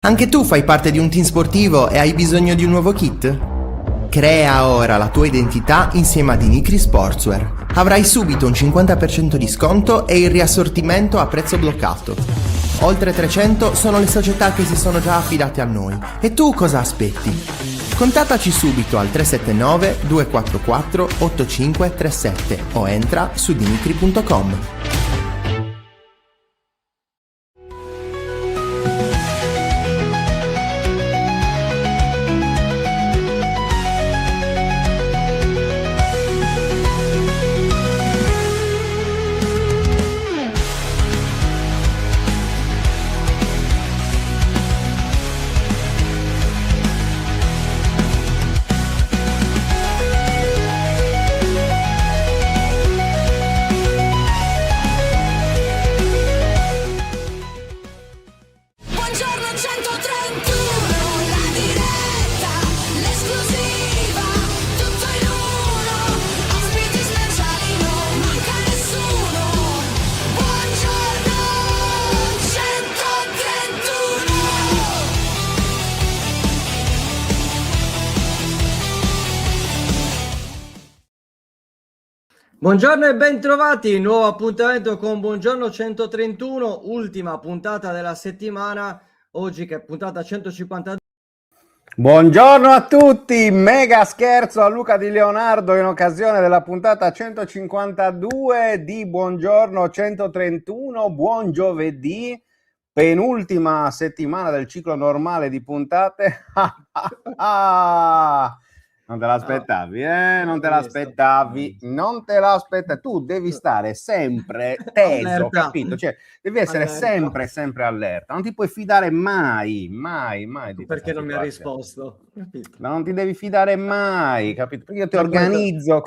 Anche tu fai parte di un team sportivo e hai bisogno di un nuovo kit? Crea ora la tua identità insieme ad Inicri Sportswear. Avrai subito un 50% di sconto e il riassortimento a prezzo bloccato. Oltre 300 sono le società che si sono già affidate a noi. E tu cosa aspetti? Contattaci subito al 379 244 8537 o entra su dinicri.com. Buongiorno e ben trovati, nuovo appuntamento con Buongiorno 131, ultima puntata della settimana, oggi che è puntata 152. Buongiorno a tutti, mega scherzo a Luca Di Leonardo in occasione della puntata 152 di Buongiorno 131, buon giovedì, penultima settimana del ciclo normale di puntate. Non te l'aspettavi, Non te l'aspettavi, non te l'aspettavi. Tu devi stare sempre teso, Allerta. capito? Cioè, devi essere sempre allerta. Non ti puoi fidare mai di perché non mi ha situazione. risposto, capito? Non ti devi fidare mai, capito? Perché io ti organizzo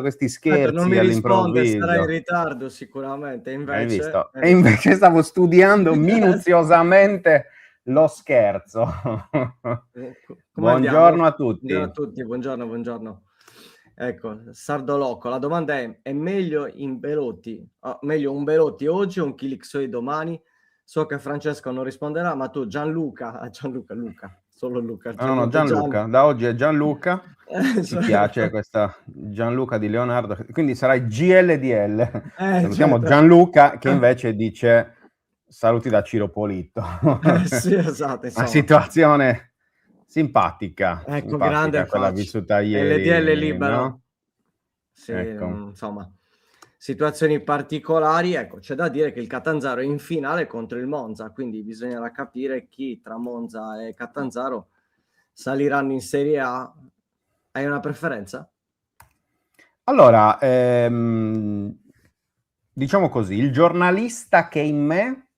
questi scherzi non mi risponde, all'improvviso. sarà in ritardo sicuramente, Hai visto? E invece stavo studiando minuziosamente lo scherzo. Buongiorno a tutti. Buongiorno. Ecco, Sardo Loco, la domanda è meglio un Belotti oggi o un Chilixoi domani? So che Francesco non risponderà, ma tu Luca, solo Luca. No, Gianluca, da oggi è Gianluca, ci piace questa Gianluca Di Leonardo, quindi sarai GLDL. Salutiamo certo. Gianluca che invece dice saluti da Ciro Politto. Sì, esatto, una situazione simpatica, ecco, grande quella faccia. vissuta ieri. LDL libero. No? Sì, Ecco. Insomma, situazioni particolari. Ecco, c'è da dire che il Catanzaro è in finale contro il Monza, quindi bisognerà capire chi tra Monza e Catanzaro saliranno in Serie A. Hai una preferenza? Allora, diciamo così, il giornalista che in me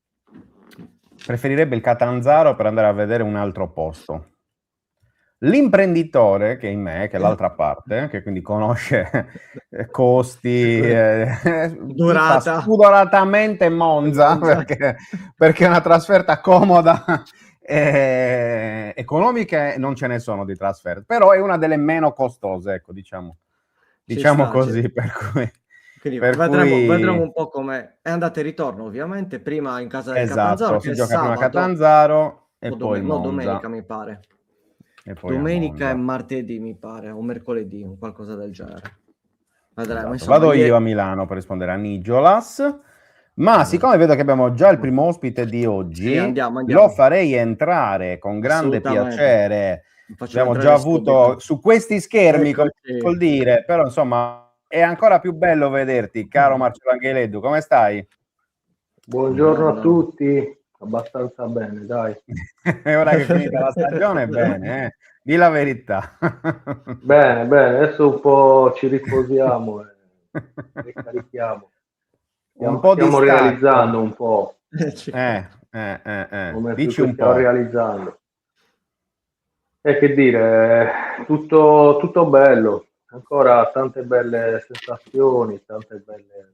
preferirebbe il Catanzaro per andare a vedere un altro posto. L'imprenditore che in me, che è l'altra parte, che quindi conosce costi, durata, spudoratamente Monza, perché è una trasferta comoda, economiche non ce ne sono di trasferte, però è una delle meno costose, ecco, diciamo così, per cui... Quindi vedremo un po' come è andata e ritorno, ovviamente, prima in casa del Catanzaro, si che gioca sabato, prima a Catanzaro e poi Monza. domenica mi pare. E poi domenica e martedì mi pare, o mercoledì, o qualcosa del genere. Vedremo. Esatto. Vado io a Milano per rispondere a Nigiolas, ma siccome vedo che abbiamo già il primo ospite di oggi, sì, andiamo. Lo farei entrare con grande piacere. Abbiamo già avuto subito su questi schermi, come vuol dire, però insomma è ancora più bello vederti, caro Marcello Angheleddu, come stai? Buongiorno a tutti, abbastanza bene, dai. Ora che è finita la stagione, bene, di la verità. Bene, adesso un po' ci riposiamo e ricarichiamo. Stiamo realizzando un po'. Dici un po'. Realizzando. E che dire, tutto bello, ancora tante belle sensazioni, tante belle...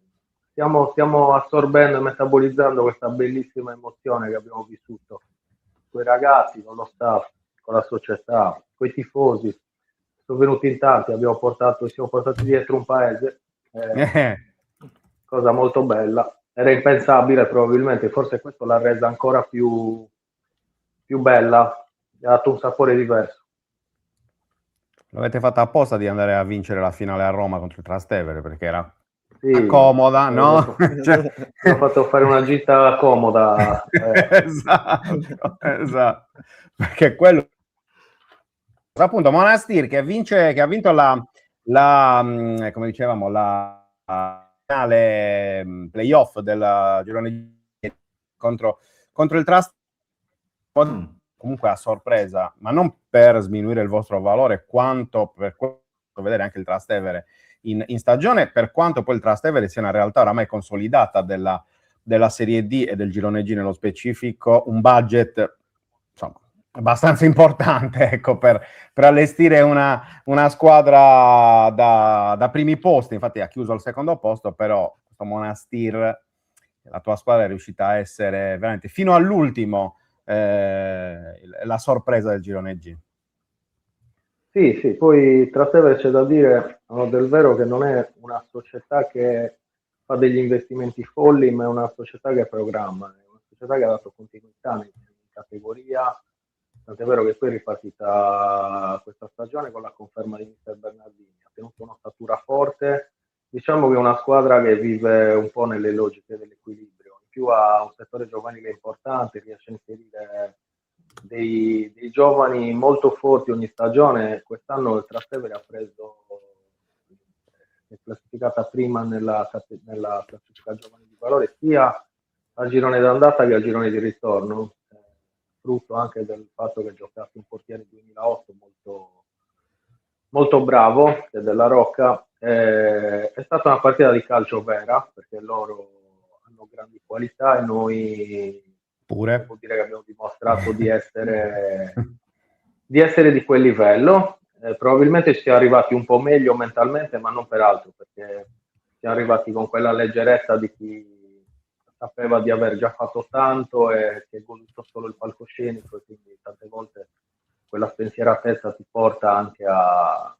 Stiamo assorbendo e metabolizzando questa bellissima emozione che abbiamo vissuto con i ragazzi, con lo staff, con la società, con i tifosi. Sono venuti in tanti, siamo portati dietro un paese, cosa molto bella. Era impensabile probabilmente, forse questo l'ha resa ancora più più bella, ha dato un sapore diverso. L'avete fatta apposta di andare a vincere la finale a Roma contro il Trastevere, perché era Sì, comoda, no? ho fatto fare una gita comoda. Esatto, esatto. Perché quello appunto Monastir che ha vinto come dicevamo, la finale playoff del girone contro il Trastevere, comunque a sorpresa, ma non per sminuire il vostro valore, quanto per vedere anche il Trastevere in stagione, per quanto poi il Trastevere sia una realtà oramai consolidata della Serie D e del girone G nello specifico, un budget insomma abbastanza importante, ecco, per allestire una squadra da primi posti. Infatti ha chiuso al secondo posto, però questo Monastir, la tua squadra è riuscita a essere veramente fino all'ultimo la sorpresa del girone G. Sì, sì, poi Trastevere c'è da dire, del vero, che non è una società che fa degli investimenti folli, ma è una società che programma, è una società che ha dato continuità in categoria, tant'è vero che poi è ripartita questa stagione con la conferma di Mister Bernardini, ha tenuto un'ossatura forte, diciamo che è una squadra che vive un po' nelle logiche dell'equilibrio, in più ha un settore giovanile importante, riesce a inserire dei giovani molto forti ogni stagione. Quest'anno il Trastevere ha preso, è classificata prima nella classifica giovani di valore sia al girone d'andata che al girone di ritorno, frutto anche del fatto che ha giocato un portiere 2008 molto, molto bravo, che è della Rocca. È stata una partita di calcio vera, perché loro hanno grandi qualità e noi Pure. devo dire che abbiamo dimostrato di essere di quel livello. Probabilmente ci siamo arrivati un po' meglio mentalmente, ma non per altro, perché siamo arrivati con quella leggerezza di chi sapeva di aver già fatto tanto e che è goduto solo il palcoscenico, e quindi tante volte quella spensieratezza ti porta anche a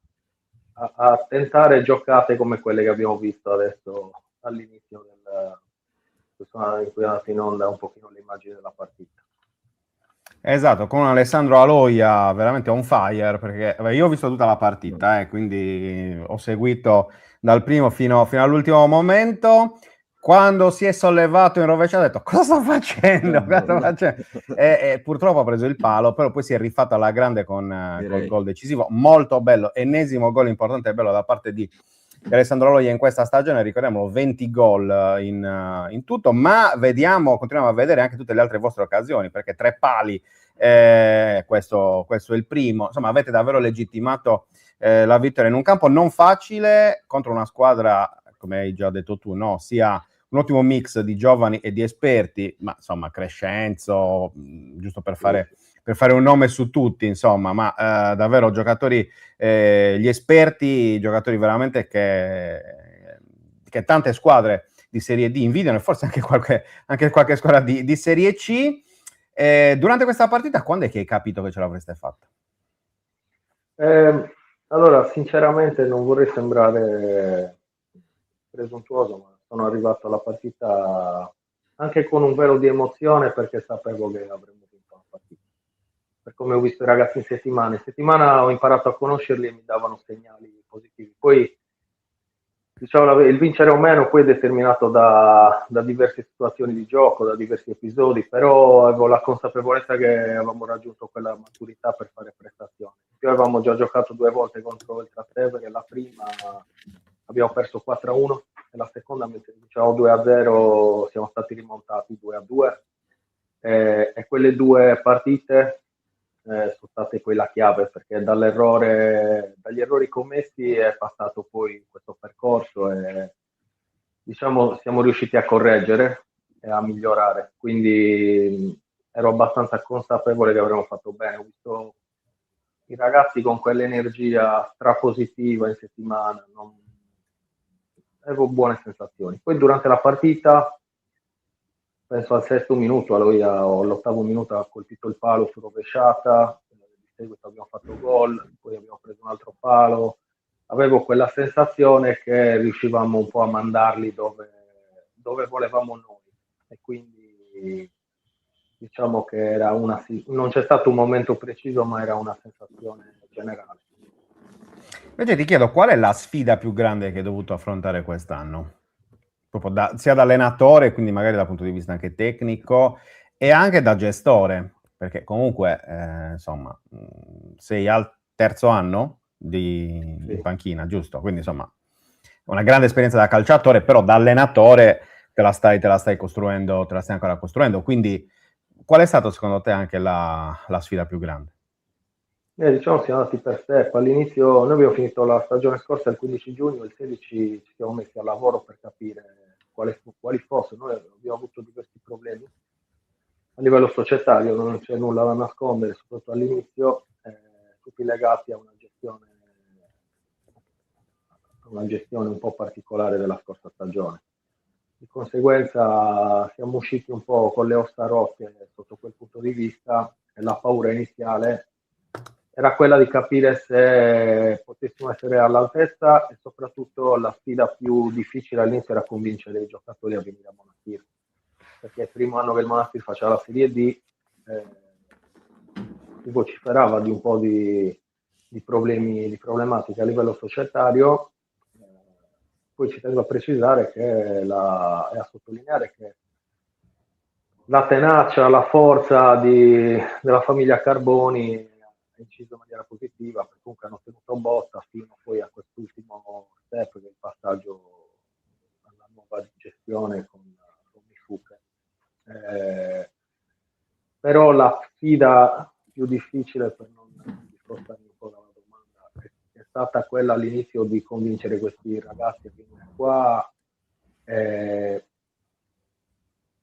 tentare giocate come quelle che abbiamo visto adesso all'inizio in cui è andata in onda un pochino le immagini della partita. Esatto, con Alessandro Aloia veramente on fire, perché io ho visto tutta la partita, quindi ho seguito dal primo fino all'ultimo momento. Quando si è sollevato in rovesciata ha detto cosa sto facendo? Cosa sto facendo? E purtroppo ha preso il palo, però poi si è rifatto alla grande col gol decisivo, molto bello, ennesimo gol importante e bello da parte di Alessandro Aloia in questa stagione, ricordiamolo, 20 gol in tutto, ma continuiamo a vedere anche tutte le altre vostre occasioni, perché 3 pali, questo è il primo, insomma avete davvero legittimato la vittoria in un campo non facile contro una squadra, come hai già detto tu, no? Sia un ottimo mix di giovani e di esperti, ma insomma Crescenzo, giusto per fare un nome su tutti, insomma, ma davvero giocatori, gli esperti, giocatori veramente che tante squadre di Serie D invidiano, e forse anche qualche squadra di Serie C. Durante questa partita, quando è che hai capito che ce l'avreste fatta? Allora, sinceramente non vorrei sembrare presuntuoso, ma sono arrivato alla partita anche con un velo di emozione, perché sapevo che avremmo vinto la partita. Per come ho visto i ragazzi in settimana ho imparato a conoscerli e mi davano segnali positivi. Poi, diciamo, il vincere o meno poi è determinato da diverse situazioni di gioco, da diversi episodi, però avevo la consapevolezza che avevamo raggiunto quella maturità per fare prestazioni. Più avevamo già giocato 2 volte contro il Trastevere, la prima abbiamo perso 4-1 e la seconda, mentre diciamo 2-0, siamo stati rimontati 2-2, e quelle 2 partite sono state poi la chiave, perché dagli errori commessi è passato poi questo percorso e diciamo siamo riusciti a correggere e a migliorare, quindi ero abbastanza consapevole che avremmo fatto bene. Ho visto i ragazzi con quell'energia strapositiva in settimana, avevo buone sensazioni. Poi durante la partita, penso al 6° minuto, o all'8° minuto, ha colpito il palo su rovesciata, di seguito abbiamo fatto gol, poi abbiamo preso un altro palo. Avevo quella sensazione che riuscivamo un po' a mandarli dove volevamo noi, e quindi diciamo che era non c'è stato un momento preciso, ma era una sensazione generale. Invece ti chiedo, qual è la sfida più grande che hai dovuto affrontare quest'anno? Proprio sia da allenatore, quindi magari dal punto di vista anche tecnico, e anche da gestore, perché comunque, insomma, sei al terzo anno in panchina, giusto? Quindi, insomma, una grande esperienza da calciatore, però da allenatore te la stai costruendo, te la stai ancora costruendo. Quindi, qual è stato secondo te anche la sfida più grande? Diciamo siamo andati per step. All'inizio noi abbiamo finito la stagione scorsa il 15 giugno, il 16 ci siamo messi al lavoro per capire quali fossero. Noi abbiamo avuto diversi problemi a livello societario, non c'è nulla da nascondere, soprattutto all'inizio, tutti legati a una gestione un po' particolare della scorsa stagione. Di conseguenza siamo usciti un po' con le ossa rotte sotto quel punto di vista, e la paura iniziale era quella di capire se potessimo essere all'altezza, e soprattutto la sfida più difficile all'inizio era convincere i giocatori a venire a Monastir, perché il primo anno che il Monastir faceva la Serie D si vociferava di un po' di problematiche a livello societario. Poi ci tengo a precisare e a sottolineare che la tenacia, la forza della famiglia Carboni ha inciso in maniera positiva, perché comunque hanno tenuto botta fino poi a quest'ultimo step, che è il passaggio alla nuova gestione con Mifuke. Però la sfida più difficile, per non discostarmi un po' dalla domanda, è stata quella all'inizio di convincere questi ragazzi a venire qua.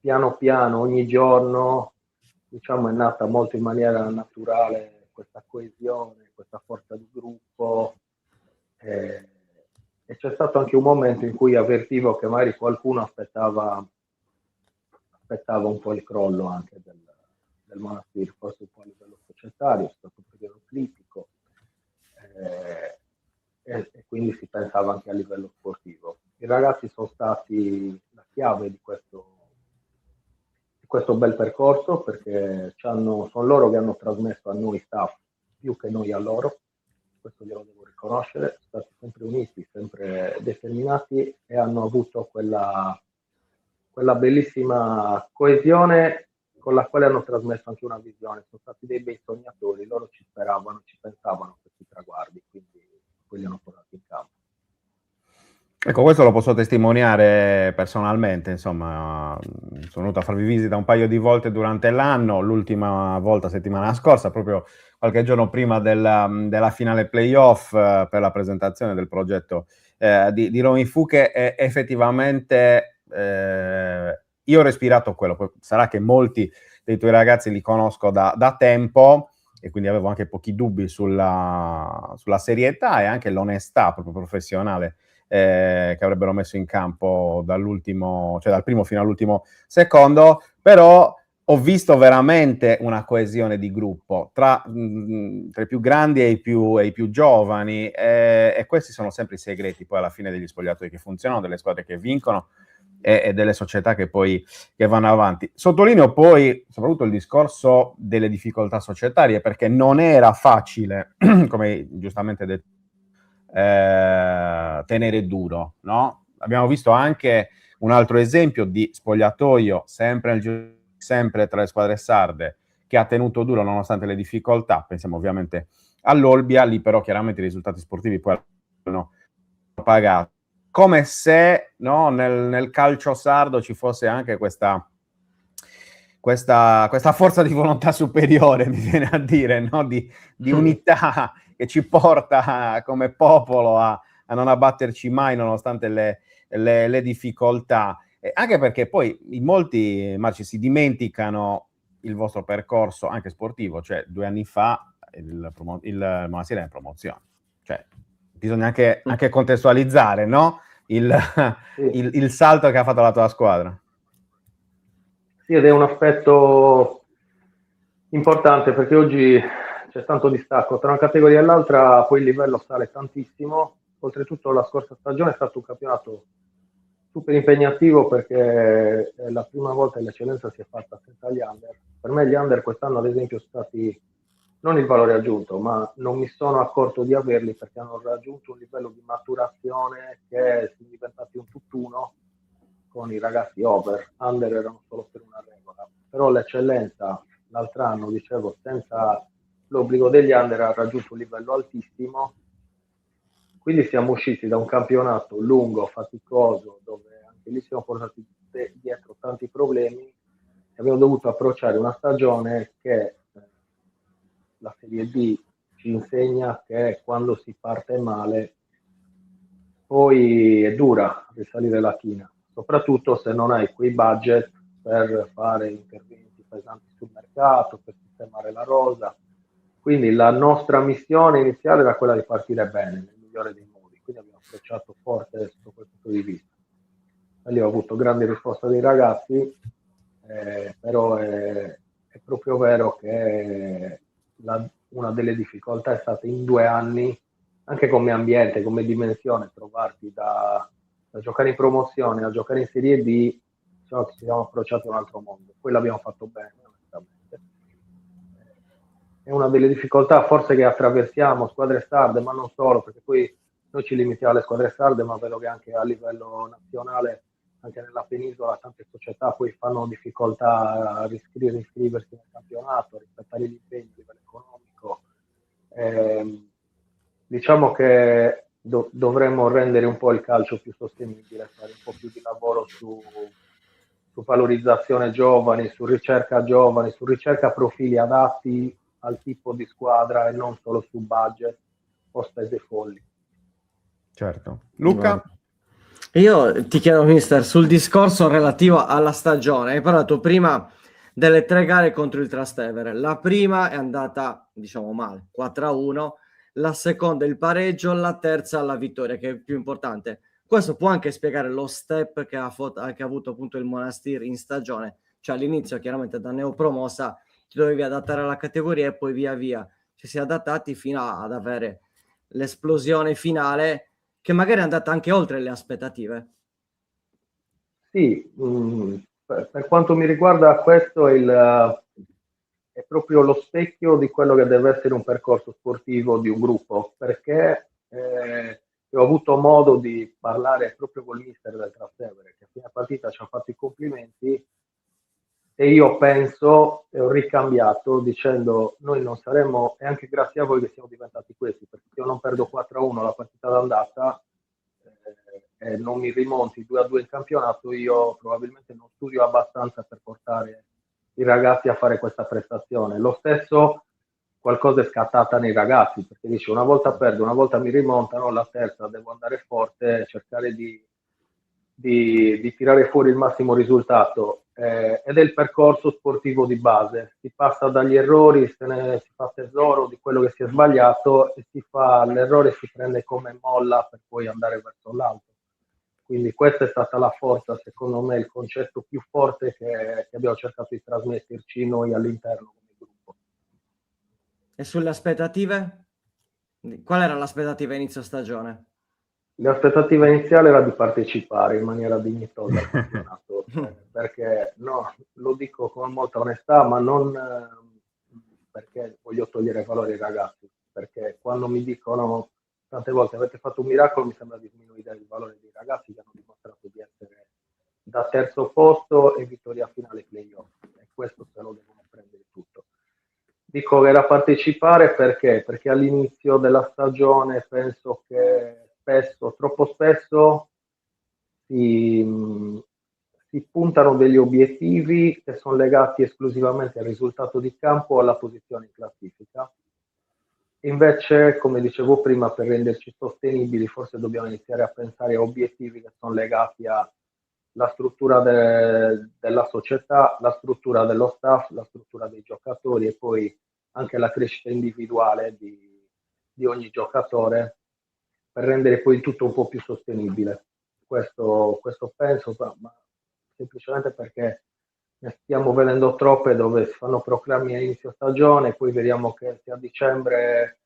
Piano piano, ogni giorno, diciamo, è nata molto in maniera naturale questa coesione, questa forza di gruppo, e c'è stato anche un momento in cui avvertivo che magari qualcuno aspettava un po' il crollo anche del Monastir, forse un po' a livello societario, è stato un periodo critico, e quindi si pensava anche a livello sportivo. I ragazzi sono stati la chiave di questo bel percorso, perché sono loro che hanno trasmesso a noi staff più che noi a loro, questo glielo devo riconoscere, sono stati sempre uniti, sempre determinati, e hanno avuto quella bellissima coesione con la quale hanno trasmesso anche una visione. Sono stati dei bei sognatori, loro ci speravano, ci pensavano a questi traguardi, quindi poi li hanno portati in campo. Ecco, questo lo posso testimoniare personalmente, insomma, sono venuto a farvi visita un paio di volte durante l'anno, l'ultima volta settimana scorsa, proprio qualche giorno prima della finale playoff, per la presentazione del progetto di Romy Fuche, e effettivamente io ho respirato quello. Poi sarà che molti dei tuoi ragazzi li conosco da tempo, e quindi avevo anche pochi dubbi sulla serietà e anche l'onestà proprio professionale che avrebbero messo in campo dal primo fino all'ultimo secondo, però ho visto veramente una coesione di gruppo tra i più grandi e i più giovani, e questi sono sempre i segreti poi alla fine degli spogliatoi che funzionano, delle squadre che vincono e delle società che vanno avanti. Sottolineo poi soprattutto il discorso delle difficoltà societarie, perché non era facile, come giustamente detto, tenere duro, no? Abbiamo visto anche un altro esempio di spogliatoio sempre tra le squadre sarde che ha tenuto duro nonostante le difficoltà. Pensiamo ovviamente all'Olbia, lì però chiaramente i risultati sportivi poi hanno pagato, come se, no, nel calcio sardo ci fosse anche questa forza di volontà superiore, mi viene a dire, no? di unità che ci porta come popolo a non abbatterci mai nonostante le difficoltà. Anche perché poi in molti, Marci, si dimenticano il vostro percorso anche sportivo, cioè 2 anni fa il Monastir è in promozione. Cioè, bisogna anche contestualizzare, no? Il salto che ha fatto la tua squadra. Sì, ed è un aspetto importante, perché oggi c'è tanto distacco tra una categoria e l'altra, poi il livello sale tantissimo. Oltretutto la scorsa stagione è stato un campionato super impegnativo perché è la prima volta che l'eccellenza si è fatta senza gli under. Per me gli under quest'anno ad esempio sono stati non il valore aggiunto, ma non mi sono accorto di averli perché hanno raggiunto un livello di maturazione che sono diventati un tutt'uno con i ragazzi over. Under erano solo per una regola, però l'eccellenza l'altro anno, dicevo, senza l'obbligo degli under ha raggiunto un livello altissimo. Quindi siamo usciti da un campionato lungo, faticoso, dove anche lì siamo portati dietro tanti problemi e abbiamo dovuto approcciare una stagione che la Serie D ci insegna che quando si parte male poi è dura risalire la china, soprattutto se non hai quei budget per fare interventi pesanti sul mercato, per sistemare la rosa. Quindi la nostra missione iniziale era quella di partire bene, nel migliore dei modi, quindi abbiamo approcciato forte sotto quel punto di vista. Da lì ho avuto grande risposta dei ragazzi, però è proprio vero che una delle difficoltà è stata in 2 anni, anche come ambiente, come dimensione, trovarti da giocare in promozione a giocare in Serie D, ci siamo approcciati a un altro mondo. Poi l'abbiamo fatto bene, onestamente. È una delle difficoltà forse che attraversiamo, squadre sarde, ma non solo, perché poi noi ci limitiamo alle squadre sarde, ma vedo che anche a livello nazionale, anche nella penisola, tante società poi fanno difficoltà a riscriversi nel campionato, a rispettare gli impegni a livello economico. Diciamo che dovremmo rendere un po' il calcio più sostenibile, fare un po' più di lavoro su valorizzazione giovani, su ricerca profili adatti al tipo di squadra e non solo su budget o spese folli. Certo. Luca? Io ti chiedo, mister, sul discorso relativo alla stagione, hai parlato prima delle 3 gare contro il Trastevere. La prima è andata, diciamo, male, 4-1, la seconda il pareggio, la terza la vittoria, che è più importante. Questo può anche spiegare lo step che ha avuto appunto il Monastir in stagione, cioè all'inizio chiaramente da neopromossa ti dovevi adattare alla categoria e poi via via ci si è adattati fino ad avere l'esplosione finale che magari è andata anche oltre le aspettative. Sì, per quanto mi riguarda questo è proprio lo specchio di quello che deve essere un percorso sportivo di un gruppo, perché ho avuto modo di parlare proprio col mister del Trastevere, che a fine partita ci ha fatto i complimenti e io penso e ho ricambiato dicendo noi non saremo, e anche grazie a voi che siamo diventati questi, perché se io non perdo 4-1 la partita d'andata e non mi rimonti 2-2 in campionato, io probabilmente non studio abbastanza per portare i ragazzi a fare questa prestazione. Lo stesso qualcosa è scattata nei ragazzi, perché dice una volta perdo, una volta mi rimontano, la terza devo andare forte, cercare di tirare fuori il massimo risultato ed è il percorso sportivo di base. Si passa dagli errori, si fa tesoro di quello che si è sbagliato e l'errore si prende come molla per poi andare verso l'alto. Quindi questa è stata la forza, secondo me, il concetto più forte che abbiamo cercato di trasmetterci noi all'interno come gruppo. E sulle aspettative? Qual era l'aspettativa inizio stagione? L'aspettativa iniziale era di partecipare in maniera dignitosa al campionato, perché no, lo dico con molta onestà, ma non perché voglio togliere valore ai ragazzi, perché quando mi dicono tante volte avete fatto un miracolo, mi sembra di diminuire il valore dei ragazzi che hanno dimostrato di essere da terzo posto e vittoria finale playoff, e questo se lo devono prendere tutto. Dico che era partecipare perché all'inizio della stagione penso che troppo spesso si puntano degli obiettivi che sono legati esclusivamente al risultato di campo o alla posizione in classifica. Invece, come dicevo prima, per renderci sostenibili forse dobbiamo iniziare a pensare a obiettivi che sono legati alla struttura della società, la struttura dello staff, la struttura dei giocatori e poi anche la crescita individuale di ogni giocatore, per rendere poi il tutto un po' più sostenibile. Questo penso, ma semplicemente perché ne stiamo vedendo troppe dove si fanno proclami a inizio stagione, poi vediamo che a dicembre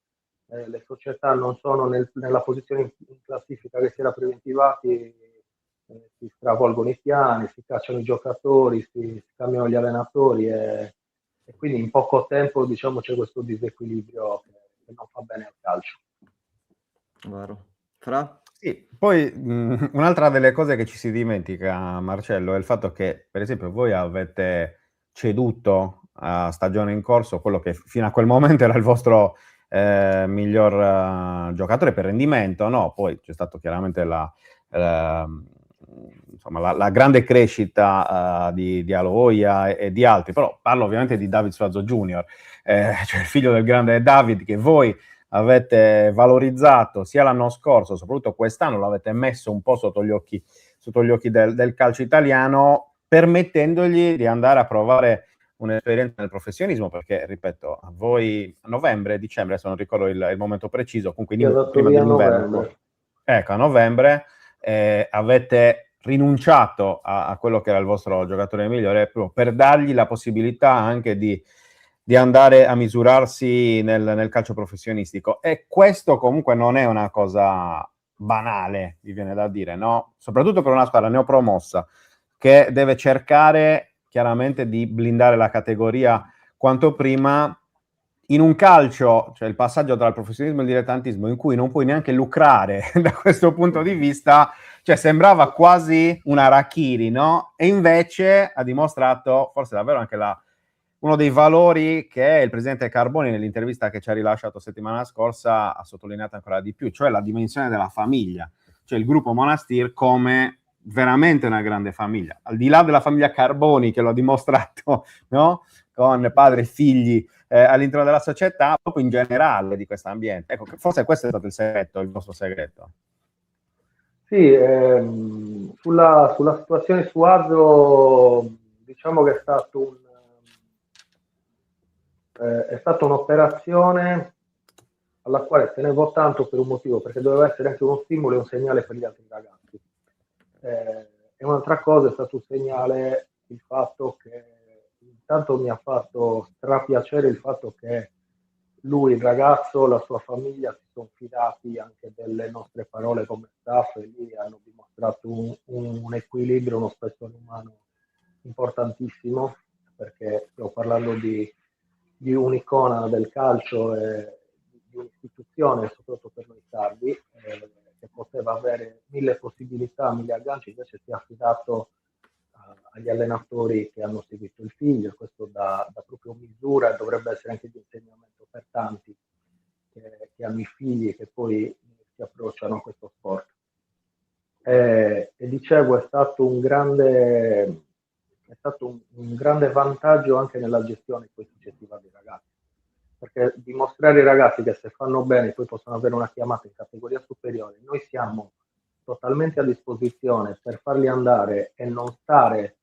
le società non sono nella posizione in classifica che si era preventivati, si si stravolgono i piani, si cacciano i giocatori, si cambiano gli allenatori e quindi in poco tempo diciamo c'è questo disequilibrio che non fa bene al calcio. Vero. Fra? Sì, poi un'altra delle cose che ci si dimentica, Marcello, è il fatto che, per esempio, voi avete ceduto a stagione in corso quello che fino a quel momento era il vostro miglior giocatore per rendimento, no? Poi c'è stato chiaramente insomma, la grande crescita di Aloia e di altri, però parlo ovviamente di David Suazo Junior, cioè il figlio del grande David, che voi avete valorizzato sia l'anno scorso, soprattutto quest'anno l'avete messo un po' sotto gli occhi del calcio italiano, permettendogli di andare a provare un'esperienza nel professionismo, perché, ripeto, a voi a novembre, dicembre, se non ricordo il momento preciso, comunque prima dell'inverno, ecco, a novembre avete rinunciato a quello che era il vostro giocatore migliore per dargli la possibilità anche di andare a misurarsi nel calcio professionistico, e questo comunque non è una cosa banale, mi viene da dire, no? Soprattutto per una squadra neopromossa che deve cercare chiaramente di blindare la categoria quanto prima, in un calcio, cioè il passaggio tra il professionismo e il dilettantismo, in cui non puoi neanche lucrare da questo punto di vista, cioè sembrava quasi una harakiri, no? E invece ha dimostrato forse davvero anche uno dei valori che il presidente Carboni, nell'intervista che ci ha rilasciato settimana scorsa, ha sottolineato ancora di più, cioè la dimensione della famiglia, cioè il gruppo Monastir come veramente una grande famiglia, al di là della famiglia Carboni che lo ha dimostrato, no? Con padre e figli all'interno della società, proprio in generale di questo ambiente. Ecco, forse questo è stato il segreto, il vostro segreto. Sì, sulla situazione su Ardo, diciamo che è stata un'operazione alla quale tenevo tanto per un motivo, perché doveva essere anche uno stimolo e un segnale per gli altri ragazzi. E un'altra cosa è stato un segnale il fatto che intanto mi ha fatto strapiacere il fatto che lui, il ragazzo, la sua famiglia si sono fidati anche delle nostre parole come staff e lì hanno dimostrato un equilibrio, uno spessore umano importantissimo, perché stiamo parlando di un'icona del calcio e di un'istituzione, soprattutto per noi sardi, che poteva avere 1000 possibilità, 1000 agganci, invece si è affidato agli allenatori che hanno seguito il figlio, e questo dà proprio misura e dovrebbe essere anche di insegnamento per tanti che hanno i figli e che poi si approcciano a questo sport. E dicevo, è stato un grande vantaggio anche nella gestione poi successiva dei ragazzi, perché dimostrare ai ragazzi che se fanno bene poi possono avere una chiamata in categoria superiore, noi siamo totalmente a disposizione per farli andare e non stare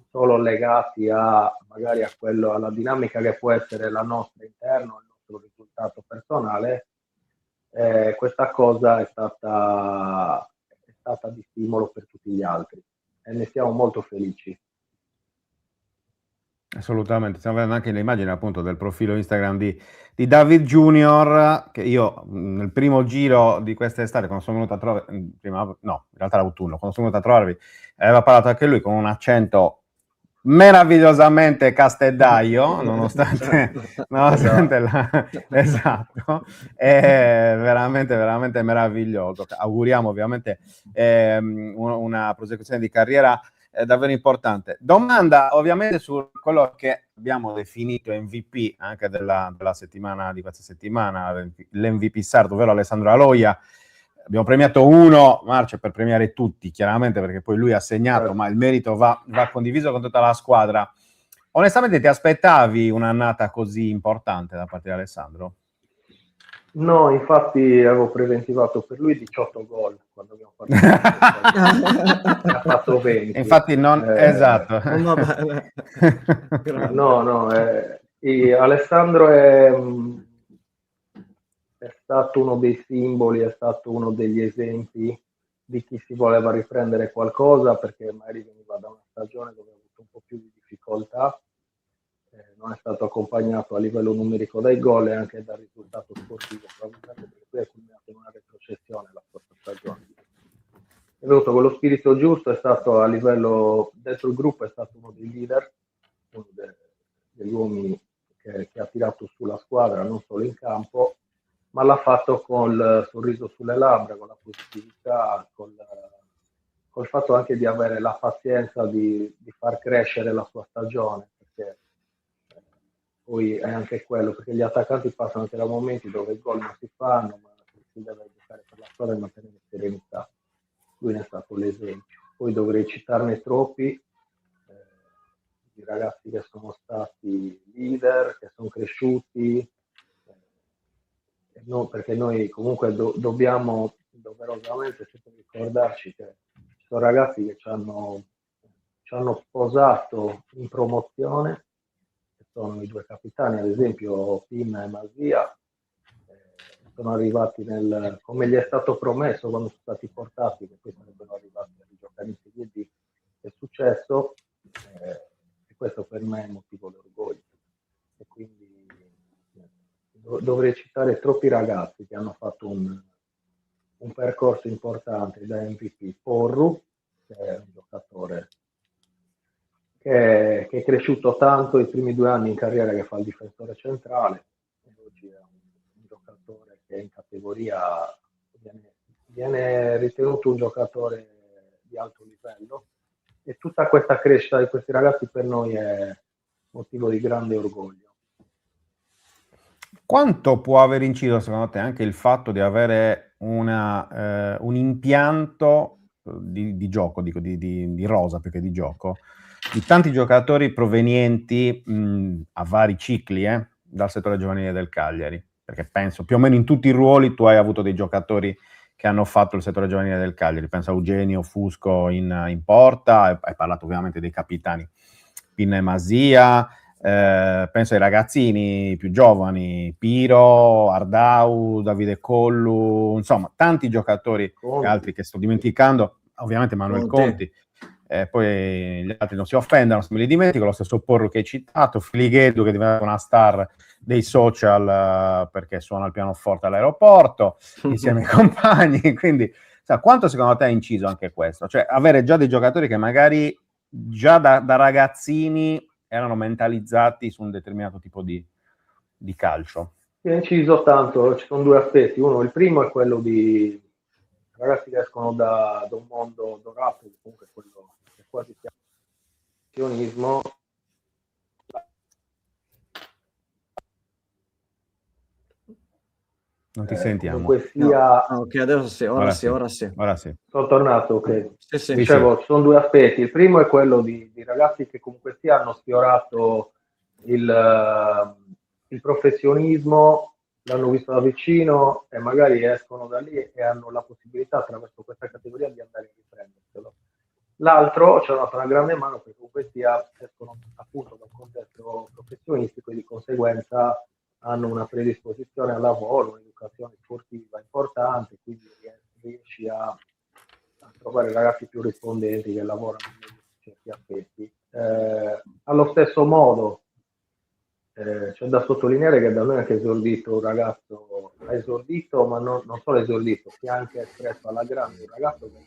solo legati magari alla dinamica che può essere la nostra interna, il nostro risultato personale. Questa cosa è stata di stimolo per tutti gli altri e ne siamo molto felici. Assolutamente, stiamo vedendo anche le immagini appunto del profilo Instagram di David Junior, che io nel primo giro di quest'estate, quando sono venuto a trovare, in realtà l'autunno, quando sono venuto a trovarvi, aveva parlato anche lui con un accento meravigliosamente castellaio, nonostante esatto, è veramente, veramente meraviglioso. Auguriamo ovviamente una prosecuzione di carriera davvero importante. Domanda ovviamente su quello che abbiamo definito MVP anche della settimana, di questa settimana, l'MVP sardo, ovvero Alessandro Aloia. Abbiamo premiato uno, Marcio, per premiare tutti, chiaramente, perché poi lui ha segnato, ma il merito va condiviso con tutta la squadra. Onestamente ti aspettavi un'annata così importante da parte di Alessandro? No, infatti avevo preventivato per lui 18 gol quando abbiamo fatto ne ha fatto 20. Infatti esatto. Non va bene. Alessandro è stato uno dei simboli, è stato uno degli esempi di chi si voleva riprendere qualcosa, perché magari veniva da una stagione dove ha avuto un po' più di difficoltà, non è stato accompagnato a livello numerico dai gol e anche dal risultato sportivo, probabilmente perché poi è culminato in una retrocessione la scorsa stagione. venuto con lo spirito giusto, è stato a livello, dentro il gruppo è stato uno dei leader, uno degli uomini che ha tirato sulla squadra, non solo in campo, ma l'ha fatto col sorriso sulle labbra, con la positività, col fatto anche di avere la pazienza di far crescere la sua stagione, perché poi è anche quello, perché gli attaccanti passano anche da momenti dove i gol non si fanno, ma si deve giocare per la squadra e mantenere serenità. Lui ne è stato l'esempio. Poi dovrei citarne troppi, di ragazzi che sono stati leader, che sono cresciuti, no, perché noi comunque dobbiamo doverosamente sempre ricordarci che ci sono ragazzi che ci hanno sposato in promozione, che sono i due capitani, ad esempio Pim e Masia, sono arrivati come gli è stato promesso quando sono stati portati, che poi sarebbero arrivati a giocare in Serie D. È successo, e questo per me è motivo di orgoglio. E quindi dovrei citare troppi ragazzi che hanno fatto un percorso importante da MVP. Porru, che è un giocatore che è cresciuto tanto i primi 2 anni in carriera, che fa il difensore centrale, e oggi è un giocatore che in categoria viene ritenuto un giocatore di alto livello, e tutta questa crescita di questi ragazzi per noi è motivo di grande orgoglio. Quanto può aver inciso secondo te anche il fatto di avere un impianto di gioco, dico, di rosa più che di gioco, di tanti giocatori provenienti a vari cicli dal settore giovanile del Cagliari? Perché penso più o meno in tutti i ruoli tu hai avuto dei giocatori che hanno fatto il settore giovanile del Cagliari. Penso a Eugenio Fusco in porta, hai parlato ovviamente dei capitani Pinna e Masia, penso ai ragazzini più giovani, Piro, Ardau, Davide Collu, insomma tanti giocatori, e altri che sto dimenticando, ovviamente Manuel Conti, poi gli altri non si offendono se me li dimentico, lo stesso Porro che hai citato, Filigheddu che diventa una star dei social perché suona il pianoforte all'aeroporto insieme ai compagni, quindi quanto secondo te ha inciso anche questo? Cioè avere già dei giocatori che magari già da ragazzini erano mentalizzati su un determinato tipo di calcio. È inciso tanto, ci sono 2 aspetti. Uno, il primo è quello di ragazzi che escono da un mondo dorato, comunque quello che quasi si chiama sionismo. Non ti sentiamo. Comunque sia... No. Ok, adesso sì, ora sì. Ora sì. Sono tornato, ok. Sì. Dicevo, ci sono 2 aspetti. Il primo è quello di ragazzi che comunque sia hanno sfiorato il professionismo, l'hanno visto da vicino e magari escono da lì e hanno la possibilità attraverso questa categoria di andare a riprenderselo. L'altro ci ha dato una grande mano perché comunque sia escono appunto da un contesto professionistico e di conseguenza hanno una predisposizione al lavoro, un'educazione sportiva importante, quindi riesci a trovare ragazzi più rispondenti che lavorano in certi aspetti. Allo stesso modo c'è da sottolineare che da noi è anche esordito un ragazzo, ha esordito ma non solo esordito, si è anche espresso alla grande, un ragazzo che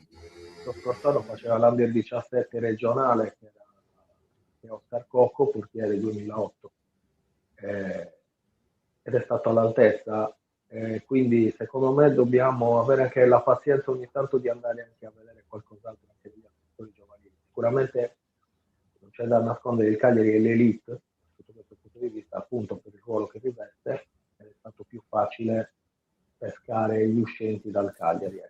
lo scorso anno faceva l'Under 17 regionale, che è Oscar Cocco, portiere 2008, ed è stato all'altezza, quindi secondo me dobbiamo avere anche la pazienza ogni tanto di andare anche a vedere qualcos'altro anche degli attori giovanili. Sicuramente non c'è da nascondere, il Cagliari è l'elite sotto questo punto di vista, appunto per il ruolo che riveste, è stato più facile pescare gli uscenti dal Cagliari.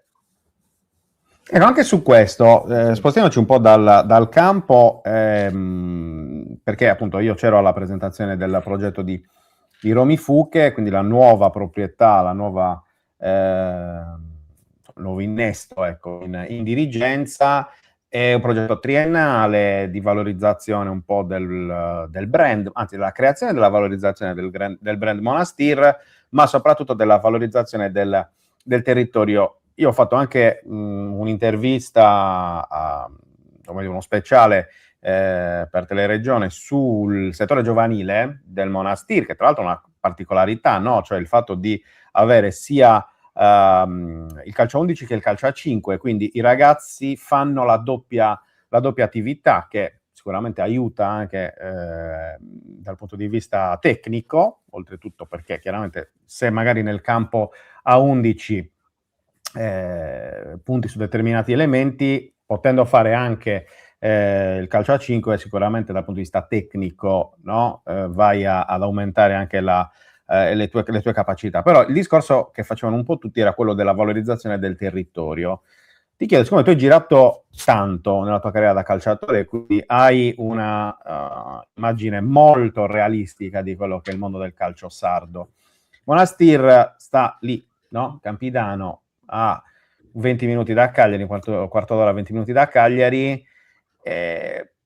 Ecco, anche su questo, spostiamoci un po' dal campo, perché appunto io c'ero alla presentazione del progetto di Romy Fuche, quindi la nuova proprietà, nuovo innesto in dirigenza. È un progetto triennale di valorizzazione un po' del brand, anzi della creazione e della valorizzazione del brand Monastir, ma soprattutto della valorizzazione del territorio. Io ho fatto anche un'intervista, uno speciale per Teleregione sul settore giovanile del Monastir, che tra l'altro ha una particolarità, no? Cioè il fatto di avere sia il calcio a 11 che il calcio a 5, quindi i ragazzi fanno la doppia attività, che sicuramente aiuta anche dal punto di vista tecnico, oltretutto perché chiaramente se magari nel campo a 11 punti su determinati elementi, potendo fare anche il calcio a 5, sicuramente dal punto di vista tecnico, no? Vai ad aumentare anche le tue capacità. Però il discorso che facevano un po' tutti era quello della valorizzazione del territorio. Ti chiedo, siccome tu hai girato tanto nella tua carriera da calciatore, quindi hai una immagine molto realistica di quello che è il mondo del calcio sardo. Monastir sta lì, no? Campidano, a 20 minuti da Cagliari, quarto d'ora, 20 minuti da Cagliari,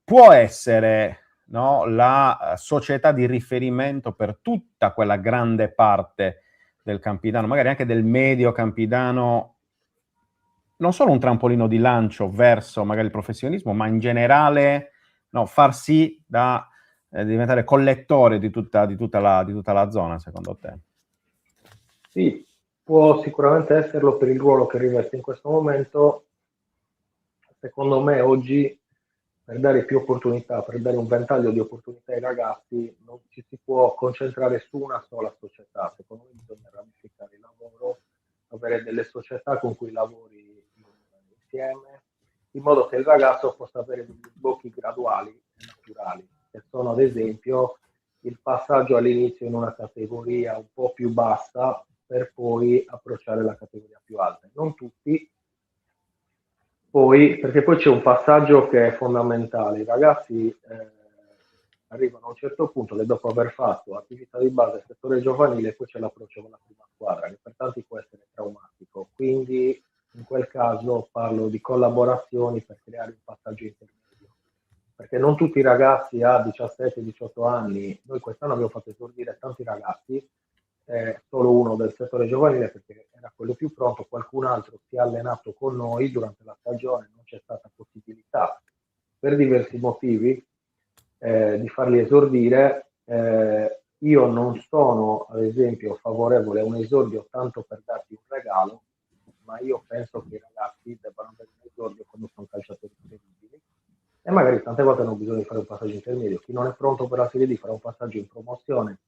può essere, no, la società di riferimento per tutta quella grande parte del Campidano, magari anche del medio Campidano, non solo un trampolino di lancio verso magari il professionismo, ma in generale, no, far sì da diventare collettore di tutta la zona, secondo te? Sì, può sicuramente esserlo per il ruolo che riveste in questo momento. Secondo me oggi, per dare più opportunità, per dare un ventaglio di opportunità ai ragazzi, non ci si può concentrare su una sola società. Secondo me bisogna ramificare il lavoro, avere delle società con cui lavori insieme, in modo che il ragazzo possa avere degli sbocchi graduali e naturali, che sono ad esempio il passaggio all'inizio in una categoria un po' più bassa per poi approcciare la categoria più alta. Non tutti, perché poi c'è un passaggio che è fondamentale. I ragazzi arrivano a un certo punto che dopo aver fatto attività di base, settore giovanile, poi c'è l'approccio con la prima squadra, che per tanti può essere traumatico. Quindi in quel caso parlo di collaborazioni per creare un passaggio intermedio. Perché non tutti i ragazzi a 17-18 anni, noi quest'anno abbiamo fatto esordire tanti ragazzi, solo uno del settore giovanile perché era quello più pronto, qualcun altro si è allenato con noi durante la stagione, non c'è stata possibilità per diversi motivi di farli esordire. Io non sono ad esempio favorevole a un esordio tanto per darti un regalo, ma io penso che i ragazzi debbano avere un esordio quando sono calciatori credibili e magari tante volte hanno bisogno di fare un passaggio intermedio. Chi non è pronto per la Serie D farà un passaggio in promozione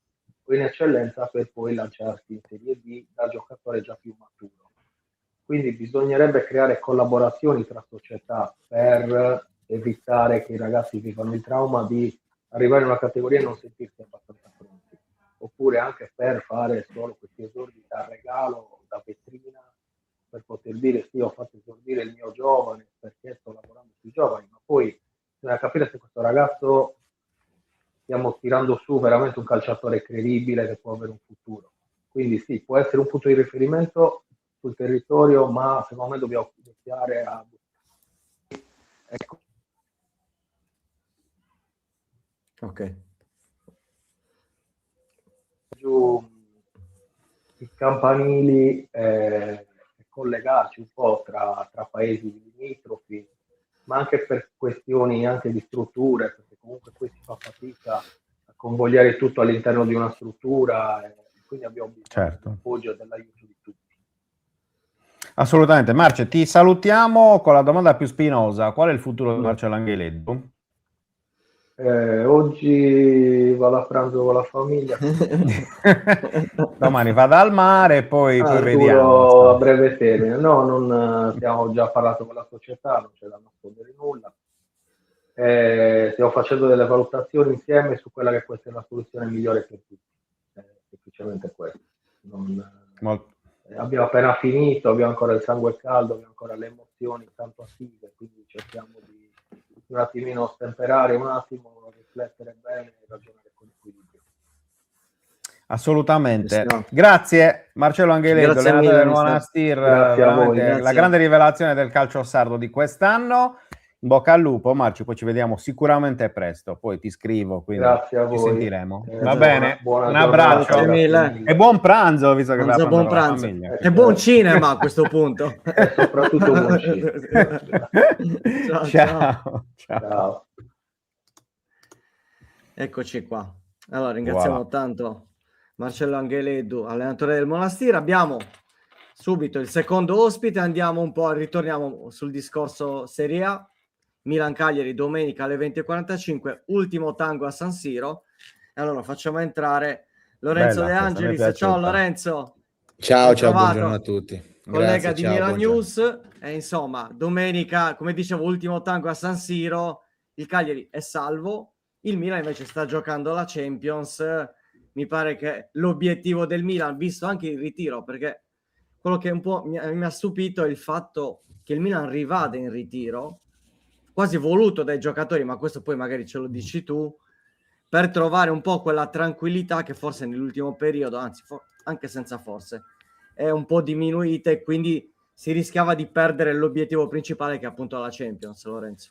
o in eccellenza per poi lanciarsi in Serie D da giocatore già più maturo. Quindi bisognerebbe creare collaborazioni tra società per evitare che i ragazzi vivano il trauma di arrivare in una categoria e non sentirsi abbastanza pronti, oppure anche per fare solo questi esordi da regalo, da vetrina, per poter dire sì, ho fatto esordire il mio giovane perché sto lavorando sui giovani, ma poi bisogna capire se questo ragazzo stiamo tirando su veramente un calciatore credibile che può avere un futuro. Quindi sì, può essere un punto di riferimento sul territorio, ma secondo me dobbiamo iniziare a... Ecco. Ok. Giù i campanili, collegarci un po' tra paesi limitrofi, ma anche per questioni anche di strutture, perché comunque qui si fa fatica a convogliare tutto all'interno di una struttura e quindi abbiamo bisogno dell'appoggio e dell'aiuto di tutti. Assolutamente. Marce, ti salutiamo con la domanda più spinosa. Qual è il futuro di Marcello Angheleddu? Oggi vado a pranzo con la famiglia. Domani vado al mare e poi vediamo. A breve termine. No, non abbiamo già parlato con la società, non c'è da nascondere nulla. Stiamo facendo delle valutazioni insieme su quella che può essere la soluzione migliore per tutti. Semplicemente questo. Abbiamo appena finito, abbiamo ancora il sangue caldo, abbiamo ancora le emozioni tanto attive, quindi cerchiamo di un attimino stemperare, un attimo, riflettere bene e ragionare con equilibrio. Assolutamente. Grazie Marcello Angheleddu, allenatore del Monastir, veramente la grande rivelazione del calcio sardo di quest'anno. In bocca al lupo, Marci, poi ci vediamo sicuramente presto, poi ti scrivo, quindi grazie a voi. Ci sentiremo. Va bene, un abbraccio e buon pranzo, visto che vai a buon pranzo. La famiglia. E buon cinema a questo punto. E soprattutto buon cinema. Ciao. Eccoci qua. Allora, ringraziamo tanto Marcello Angheleddu, allenatore del Monastir. Abbiamo subito il secondo ospite, andiamo un po', ritorniamo sul discorso Serie A. Milan-Cagliari domenica alle 20:45, ultimo tango a San Siro. E allora facciamo entrare Lorenzo De Angelis. Ciao Lorenzo. Ciao, buongiorno a tutti. Collega di Milan News. E insomma, domenica, come dicevo, ultimo tango a San Siro. Il Cagliari è salvo, il Milan invece sta giocando la Champions. Mi pare che l'obiettivo del Milan, visto anche il ritiro, perché quello che un po' mi ha stupito è il fatto che il Milan rivada in ritiro, quasi voluto dai giocatori, ma questo poi magari ce lo dici tu, per trovare un po' quella tranquillità che forse nell'ultimo periodo, anzi anche senza forse, è un po' diminuita, e quindi si rischiava di perdere l'obiettivo principale che è appunto la Champions, Lorenzo.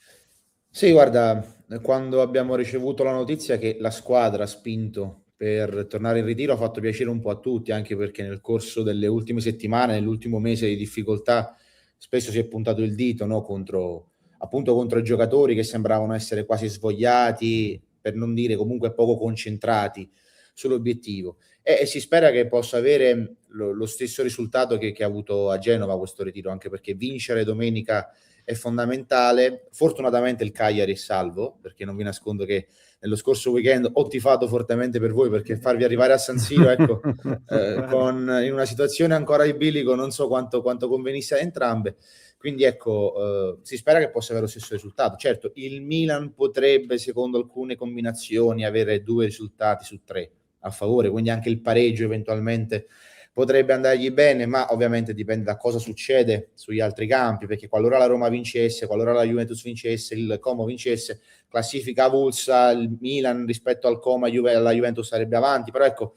Sì, guarda, quando abbiamo ricevuto la notizia che la squadra ha spinto per tornare in ritiro ha fatto piacere un po' a tutti, anche perché nel corso delle ultime settimane, nell'ultimo mese di difficoltà, spesso si è puntato il dito, no, contro i giocatori che sembravano essere quasi svogliati, per non dire comunque poco concentrati sull'obiettivo. E si spera che possa avere lo stesso risultato che ha avuto a Genova questo ritiro, anche perché vincere domenica è fondamentale. Fortunatamente il Cagliari è salvo, perché non vi nascondo che nello scorso weekend ho tifato fortemente per voi, perché farvi arrivare a San Siro, ecco, in una situazione ancora di bilico, non so quanto convenisse a entrambe. Quindi ecco, si spera che possa avere lo stesso risultato. Certo, il Milan potrebbe, secondo alcune combinazioni, avere 2 risultati su 3 a favore, quindi anche il pareggio eventualmente potrebbe andargli bene, ma ovviamente dipende da cosa succede sugli altri campi, perché qualora la Roma vincesse, qualora la Juventus vincesse, il Como vincesse, classifica avulsa, il Milan rispetto al Como alla Juventus sarebbe avanti, però ecco,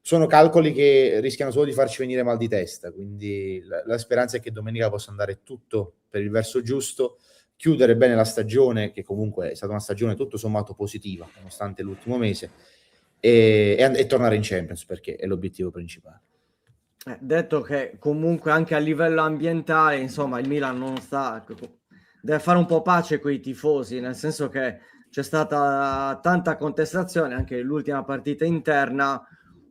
sono calcoli che rischiano solo di farci venire mal di testa, quindi la speranza è che domenica possa andare tutto per il verso giusto, chiudere bene la stagione, che comunque è stata una stagione tutto sommato positiva, nonostante l'ultimo mese, e tornare in Champions, perché è l'obiettivo principale. Detto che comunque anche a livello ambientale, insomma, il Milan non sta, deve fare un po' pace con i tifosi, nel senso che c'è stata tanta contestazione anche l'ultima partita interna,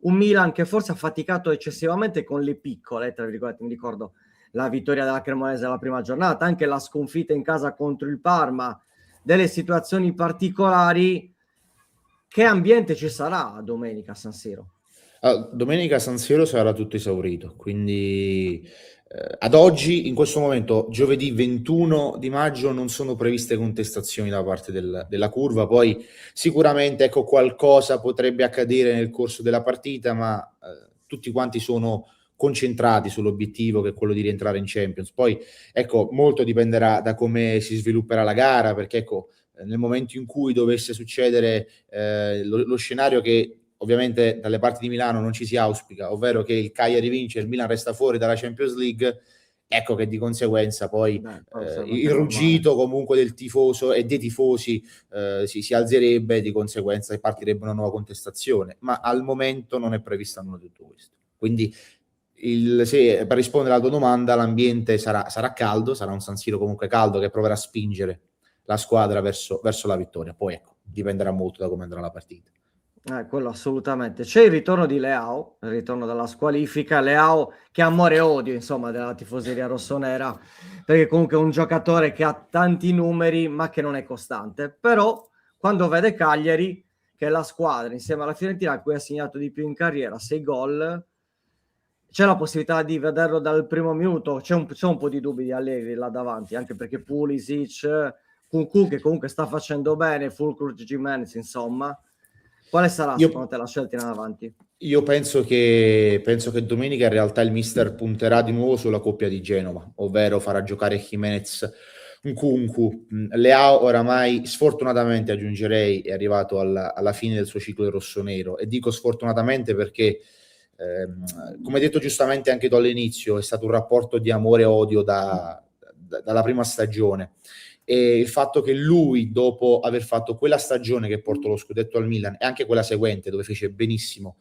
un Milan che forse ha faticato eccessivamente con le piccole, tra virgolette. Mi ricordo la vittoria della Cremonese alla prima giornata, anche la sconfitta in casa contro il Parma, delle situazioni particolari. Che ambiente ci sarà domenica a San Siro? Domenica a San Siro sarà tutto esaurito, quindi ad oggi, in questo momento, giovedì 21 di maggio, non sono previste contestazioni da parte della curva. Poi sicuramente ecco, qualcosa potrebbe accadere nel corso della partita, ma tutti quanti sono concentrati sull'obiettivo, che è quello di rientrare in Champions. Poi ecco, molto dipenderà da come si svilupperà la gara, perché ecco, nel momento in cui dovesse succedere lo scenario che ovviamente dalle parti di Milano non ci si auspica, ovvero che il Cagliari vince e il Milan resta fuori dalla Champions League, ecco che di conseguenza poi il ruggito comunque del tifoso e dei tifosi si alzerebbe, di conseguenza partirebbe una nuova contestazione, ma al momento non è prevista nulla di tutto questo. Quindi per rispondere alla tua domanda, l'ambiente sarà caldo, sarà un San Siro comunque caldo che proverà a spingere la squadra verso la vittoria. Poi ecco, dipenderà molto da come andrà la partita. Quello assolutamente. C'è il ritorno di Leao, il ritorno dalla squalifica. Leao che ha amore e odio, insomma, della tifoseria rossonera, perché comunque è un giocatore che ha tanti numeri ma che non è costante. Però quando vede Cagliari, che è la squadra insieme alla Fiorentina a cui ha segnato di più in carriera, 6 gol, c'è la possibilità di vederlo dal primo minuto. C'è un po' di dubbi di Allegri là davanti, anche perché Pulisic, Kunku che comunque sta facendo bene, Fulkrug, Gimenez, insomma. Quale sarà secondo te la scelta in avanti? Io penso che domenica in realtà il mister punterà di nuovo sulla coppia di Genova, ovvero farà giocare Gimenez Nkunku. Leao oramai sfortunatamente, aggiungerei, è arrivato alla fine del suo ciclo rossonero, e dico sfortunatamente perché come detto giustamente anche tu all'inizio, è stato un rapporto di amore e odio dalla prima stagione. E il fatto che lui, dopo aver fatto quella stagione che portò lo scudetto al Milan e anche quella seguente dove fece benissimo,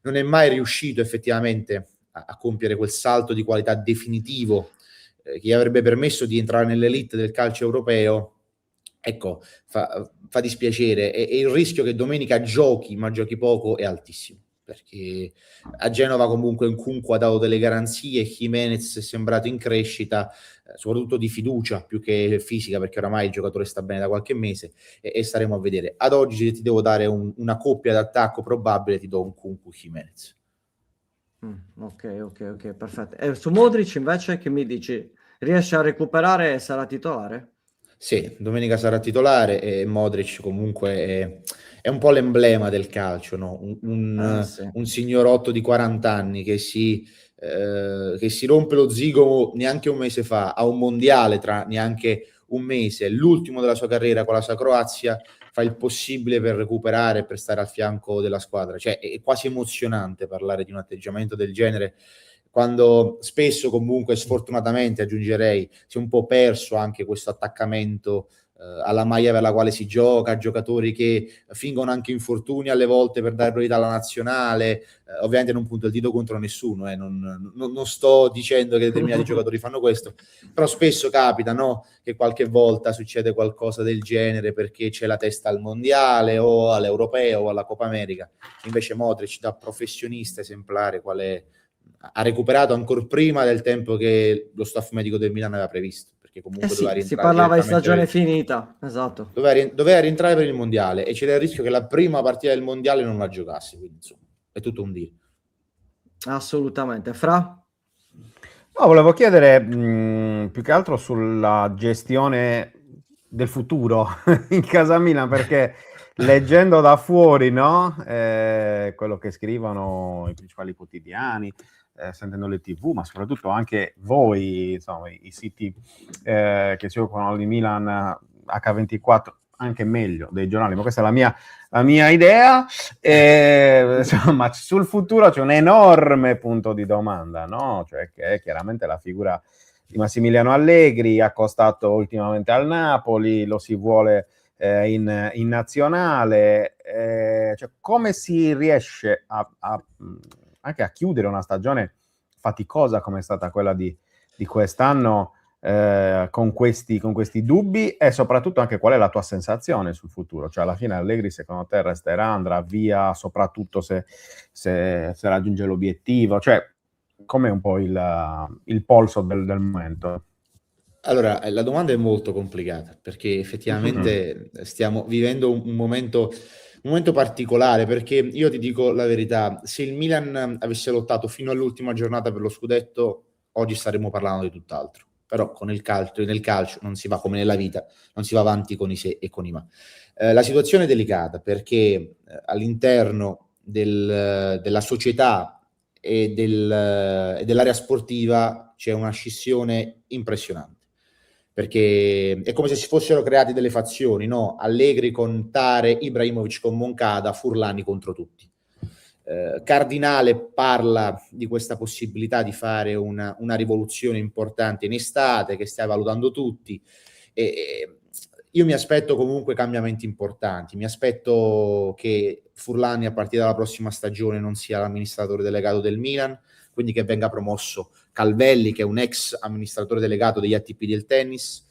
non è mai riuscito effettivamente a compiere quel salto di qualità definitivo che gli avrebbe permesso di entrare nell'elite del calcio europeo, ecco, fa dispiacere, e il rischio che domenica giochi ma giochi poco è altissimo. perché a Genova comunque Nkunku ha dato delle garanzie, Jimenez è sembrato in crescita, soprattutto di fiducia più che fisica, perché oramai il giocatore sta bene da qualche mese, e staremo a vedere. Ad oggi, se ti devo dare una coppia d'attacco probabile, ti do Nkunku Jimenez. Ok, perfetto. E su Modric invece che mi dici? Riesce a recuperare e sarà titolare? Sì, domenica sarà titolare e Modric comunque è un po' l'emblema del calcio, no? Sì. Un signorotto di 40 anni che si rompe lo zigomo neanche un mese fa, a un mondiale tra neanche un mese, l'ultimo della sua carriera con la sua Croazia, fa il possibile per recuperare e per stare al fianco della squadra. Cioè, è quasi emozionante parlare di un atteggiamento del genere, quando spesso comunque sfortunatamente, aggiungerei, si è un po' perso anche questo attaccamento alla maglia per la quale si gioca, giocatori che fingono anche infortuni alle volte per dare priorità alla nazionale. Ovviamente non punto il dito contro nessuno, non sto dicendo che determinati giocatori fanno questo, però spesso capita, no, che qualche volta succede qualcosa del genere perché c'è la testa al mondiale o all'europeo o alla Coppa America. Invece Modric, da professionista esemplare quale ha recuperato ancora prima del tempo che lo staff medico del Milan aveva previsto, perché comunque doveva Sì, si rientrare parlava di direttamente stagione finita, esatto. doveva rientrare per il mondiale e c'era il rischio che la prima partita del mondiale non la giocasse, quindi insomma è tutto un deal. Assolutamente. Fra? No, volevo chiedere più che altro sulla gestione del futuro in casa Milan, perché leggendo da fuori, no, quello che scrivono i principali quotidiani, sentendo le TV, ma soprattutto anche voi, insomma, i siti che si occupano di Milan, H24, anche meglio dei giornali, ma questa è la mia idea. Insomma, sul futuro c'è un enorme punto di domanda, no? Cioè che chiaramente la figura di Massimiliano Allegri ha costato ultimamente al Napoli, lo si vuole in nazionale, cioè come si riesce anche a chiudere una stagione faticosa come è stata quella di quest'anno, con questi dubbi, e soprattutto anche qual è la tua sensazione sul futuro? Cioè alla fine Allegri secondo te resterà, andrà via, soprattutto se raggiunge l'obiettivo? Cioè com'è un po' il polso del momento? Allora, la domanda è molto complicata perché effettivamente stiamo vivendo un momento particolare, perché io ti dico la verità, se il Milan avesse lottato fino all'ultima giornata per lo scudetto, oggi staremmo parlando di tutt'altro. Però con il calcio, nel calcio non si va come nella vita, non si va avanti con i se e con i ma. La situazione è delicata perché all'interno della società e dell'area sportiva c'è una scissione impressionante, perché è come se si fossero create delle fazioni, no? Allegri con Tare, Ibrahimovic con Moncada, Furlani contro tutti. Cardinale parla di questa possibilità di fare una rivoluzione importante in estate che stia valutando tutti, e io mi aspetto comunque cambiamenti importanti. Mi aspetto che Furlani a partire dalla prossima stagione non sia l'amministratore delegato del Milan, quindi che venga promosso Calvelli, che è un ex amministratore delegato degli ATP del tennis.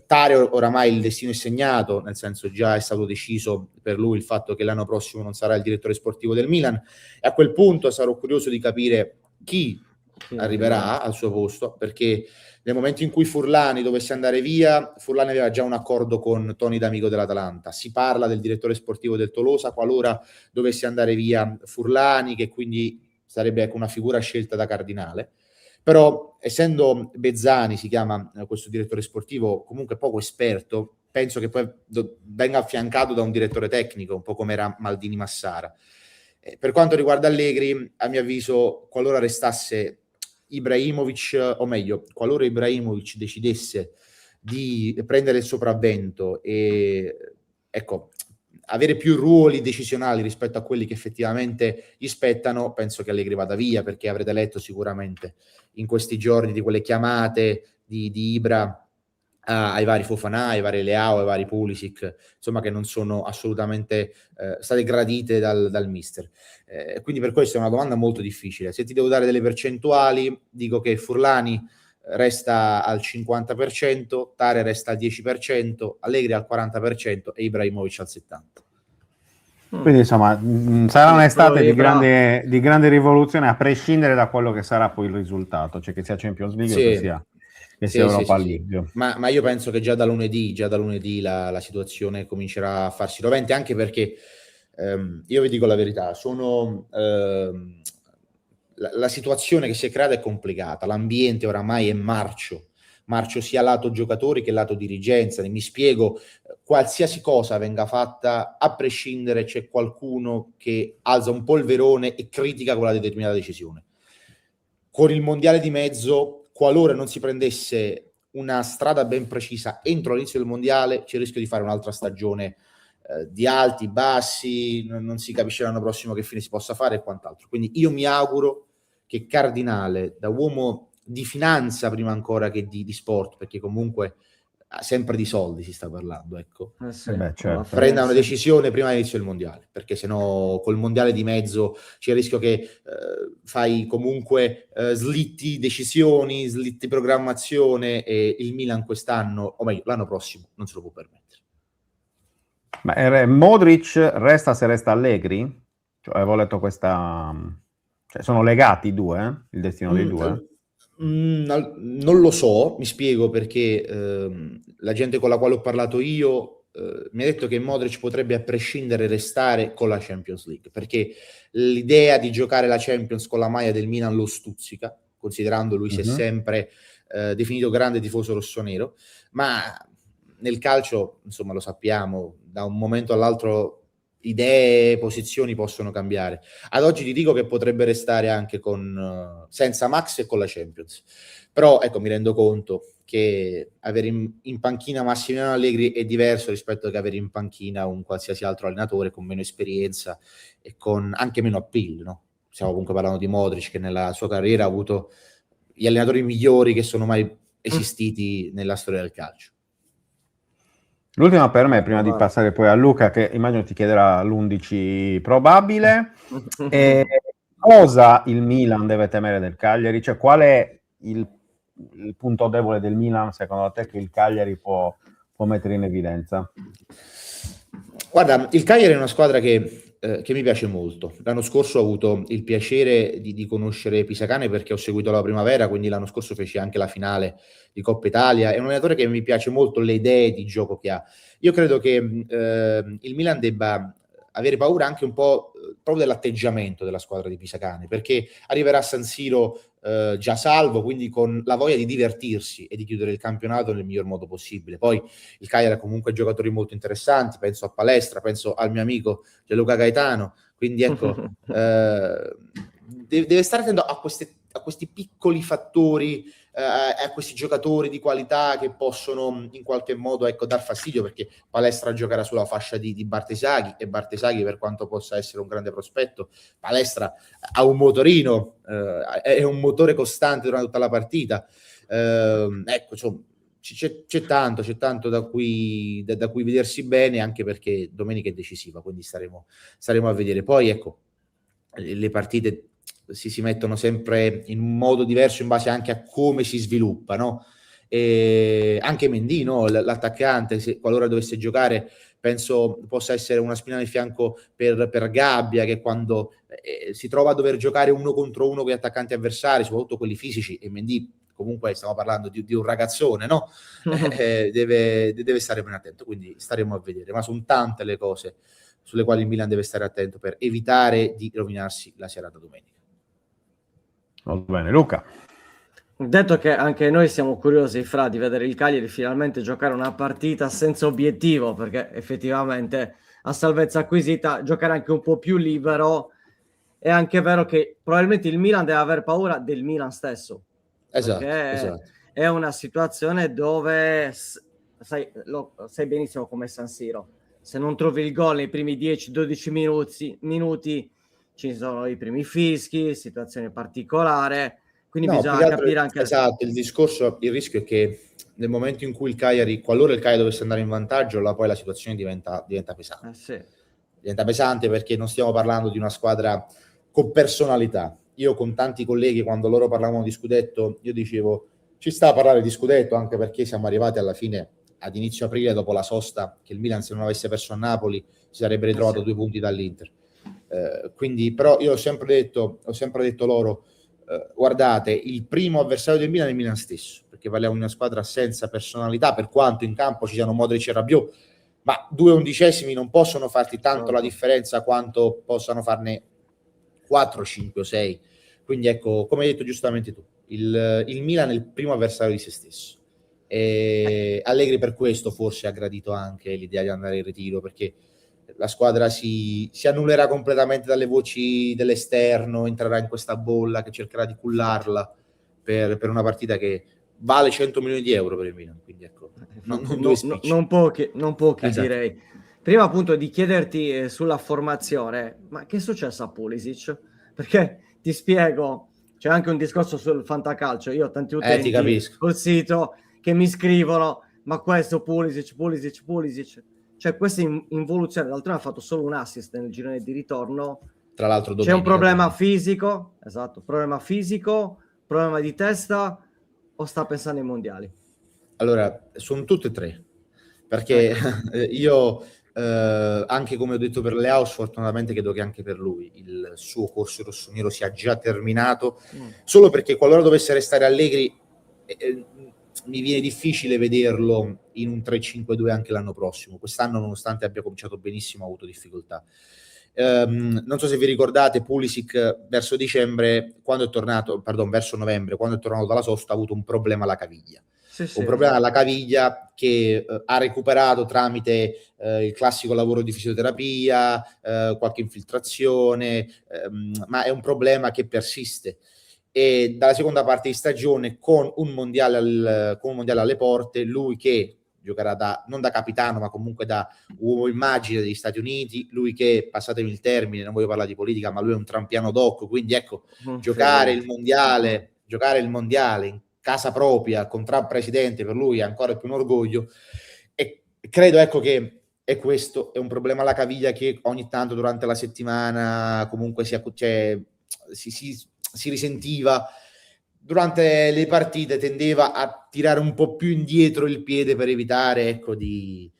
Tare oramai il destino è segnato, nel senso già è stato deciso per lui il fatto che l'anno prossimo non sarà il direttore sportivo del Milan, e a quel punto sarò curioso di capire chi arriverà al suo posto, perché nel momento in cui Furlani dovesse andare via, Furlani aveva già un accordo con Toni D'Amico dell'Atalanta. Si parla del direttore sportivo del Tolosa qualora dovesse andare via Furlani, che quindi sarebbe una figura scelta da cardinale. Però essendo Bezzani, si chiama questo direttore sportivo, comunque poco esperto, penso che poi venga affiancato da un direttore tecnico, un po' come era Maldini Massara. Per quanto riguarda Allegri, a mio avviso, qualora restasse Ibrahimovic, o meglio, qualora Ibrahimovic decidesse di prendere il sopravvento e ecco, avere più ruoli decisionali rispetto a quelli che effettivamente gli spettano, penso che Allegri vada via, perché avrete letto sicuramente in questi giorni di quelle chiamate di Ibra ai vari Fofana, ai vari Leao, ai vari Pulisic, insomma, che non sono assolutamente state gradite dal mister. Quindi per questo è una domanda molto difficile. Se ti devo dare delle percentuali, dico che Furlani resta al 50%, Tare resta al 10%, Allegri al 40% e Ibrahimovic al 70%. Quindi insomma sarà un'estate di Però grande rivoluzione, a prescindere da quello che sarà poi il risultato, cioè che sia Champions League o che sia Europa Sì. League. Ma io penso che già da lunedì la situazione comincerà a farsi rovente, anche perché io vi dico la verità, la situazione che si è creata è complicata, l'ambiente oramai è marcio sia lato giocatori che lato dirigenza. Mi spiego, qualsiasi cosa venga fatta, a prescindere c'è qualcuno che alza un polverone e critica quella determinata decisione. Con il mondiale di mezzo, qualora non si prendesse una strada ben precisa entro l'inizio del mondiale, c'è il rischio di fare un'altra stagione di alti, bassi, non si capisce l'anno prossimo che fine si possa fare e quant'altro. Quindi io mi auguro che Cardinale, da uomo di finanza prima ancora che di sport, perché comunque sempre di soldi si sta parlando, ecco, Certo. prenda una decisione prima dell'inizio del mondiale, perché sennò col mondiale di mezzo c'è il rischio che fai comunque slitti decisioni, slitti programmazione, e il Milan quest'anno, o meglio l'anno prossimo, non se lo può permettere. Ma Modric resta se resta Allegri? Cioè, avevo letto questa... Cioè, sono legati i due? Il destino dei due? Non lo so, mi spiego, perché la gente con la quale ho parlato io mi ha detto che Modric potrebbe a prescindere restare con la Champions League, perché l'idea di giocare la Champions con la maglia del Milan lo stuzzica, considerando lui si è sempre definito grande tifoso rossonero, ma nel calcio, insomma, lo sappiamo, da un momento all'altro idee, posizioni possono cambiare. Ad oggi ti dico che potrebbe restare anche senza Max e con la Champions. Però ecco, mi rendo conto che avere in panchina Massimiliano Allegri è diverso rispetto che avere in panchina un qualsiasi altro allenatore con meno esperienza e con anche meno appeal, no? Stiamo comunque parlando di Modric, che nella sua carriera ha avuto gli allenatori migliori che sono mai esistiti nella storia del calcio. L'ultima per me, prima di passare poi a Luca, che immagino ti chiederà l'11 probabile, cosa il Milan deve temere del Cagliari? Cioè, qual è il punto debole del Milan, secondo te, che il Cagliari può mettere in evidenza? Guarda, il Cagliari è una squadra che mi piace molto. L'anno scorso ho avuto il piacere di conoscere Pisacane, perché ho seguito la primavera, quindi l'anno scorso feci anche la finale di Coppa Italia. È un allenatore che mi piace molto, le idee di gioco che ha. Io credo che il Milan debba avere paura anche un po' proprio dell'atteggiamento della squadra di Pisacane, perché arriverà a San Siro già salvo, quindi con la voglia di divertirsi e di chiudere il campionato nel miglior modo possibile. Poi il Cagliari ha comunque giocatori molto interessanti, penso a Palestra, penso al mio amico Gianluca Gaetano, quindi ecco, deve stare attento a questi piccoli fattori, a questi giocatori di qualità che possono in qualche modo, ecco, dar fastidio, perché Palestra giocherà sulla fascia di Bartesaghi, e Bartesaghi, per quanto possa essere un grande prospetto, Palestra ha un motorino, è un motore costante durante tutta la partita. Ecco, insomma, c'è tanto da cui vedersi bene, anche perché domenica è decisiva, quindi staremo a vedere. Poi ecco, le partite si mettono sempre in un modo diverso in base anche a come si sviluppa, no? E anche Mendy, no? L'attaccante, qualora dovesse giocare, penso possa essere una spina nel fianco per Gabbia, che quando si trova a dover giocare uno contro uno con gli attaccanti avversari, soprattutto quelli fisici, e Mendy comunque stiamo parlando di un ragazzone, no? Deve stare ben attento, quindi staremo a vedere, ma sono tante le cose sulle quali il Milan deve stare attento per evitare di rovinarsi la serata domenica. Va bene, Luca. Detto che anche noi siamo curiosi, Fra, di vedere il Cagliari finalmente giocare una partita senza obiettivo, perché effettivamente a salvezza acquisita giocare anche un po' più libero. È anche vero che probabilmente il Milan deve aver paura del Milan stesso, Esatto. È una situazione dove sai benissimo come San Siro, se non trovi il gol nei primi 10-12 minuti ci sono i primi fischi, situazione particolare, quindi No, bisogna capire anche... esatto, il rischio è che nel momento in cui qualora il Cagliari dovesse andare in vantaggio, poi la situazione diventa pesante. Sì. Diventa pesante, perché non stiamo parlando di una squadra con personalità. Io con tanti colleghi, quando loro parlavano di scudetto, io dicevo ci sta a parlare di scudetto, anche perché siamo arrivati alla fine ad inizio aprile, dopo la sosta, che il Milan, se non avesse perso a Napoli, si sarebbe ritrovato a 2 punti dall'Inter. Quindi, però, io ho sempre detto loro, guardate, il primo avversario del Milan è il Milan stesso, perché parliamo di una squadra senza personalità, per quanto in campo ci siano Modric e Rabiot, ma 2 undicesimi non possono farti tanto la differenza quanto possano farne 4, 5 o 6. Quindi ecco, come hai detto giustamente tu, il Milan è il primo avversario di se stesso. E Allegri per questo forse ha gradito anche l'idea di andare in ritiro, perché la squadra si annullerà completamente dalle voci dell'esterno, entrerà in questa bolla che cercherà di cullarla per una partita che vale 100 milioni di euro per il Milan. Quindi ecco, non pochi esatto. direi. Prima appunto di chiederti sulla formazione, ma che è successo a Pulisic? Perché ti spiego, c'è anche un discorso sul fantacalcio, io ho tanti utenti sul sito che mi scrivono, ma questo Pulisic, cioè questa involuzione, d'altronde ha fatto solo un assist nel girone di ritorno. Tra l'altro c'è un problema fisico, problema di testa, o sta pensando ai mondiali? Allora, sono tutte e tre, perché io anche come ho detto per Leao, sfortunatamente credo che anche per lui il suo corso rossonero sia già terminato, solo perché qualora dovesse restare Allegri mi viene difficile vederlo in un 3-5-2 anche l'anno prossimo. Quest'anno, nonostante abbia cominciato benissimo, ha avuto difficoltà. Non so se vi ricordate, Pulisic verso novembre, quando è tornato dalla sosta, ha avuto un problema alla caviglia. Un problema alla caviglia che ha recuperato tramite il classico lavoro di fisioterapia, qualche infiltrazione, ma è un problema che persiste. E dalla seconda parte di stagione, con un mondiale alle porte, lui che giocherà non da capitano, ma comunque da uomo immagine degli Stati Uniti, lui che, passatemi il termine, non voglio parlare di politica, ma lui è un trampiano doc, quindi ecco, giocare il mondiale in casa propria con Trump presidente, per lui è ancora più un orgoglio, e credo ecco che questo è un problema alla caviglia che ogni tanto durante la settimana comunque si risentiva. Durante le partite tendeva a tirare un po' più indietro il piede per evitare, ecco, di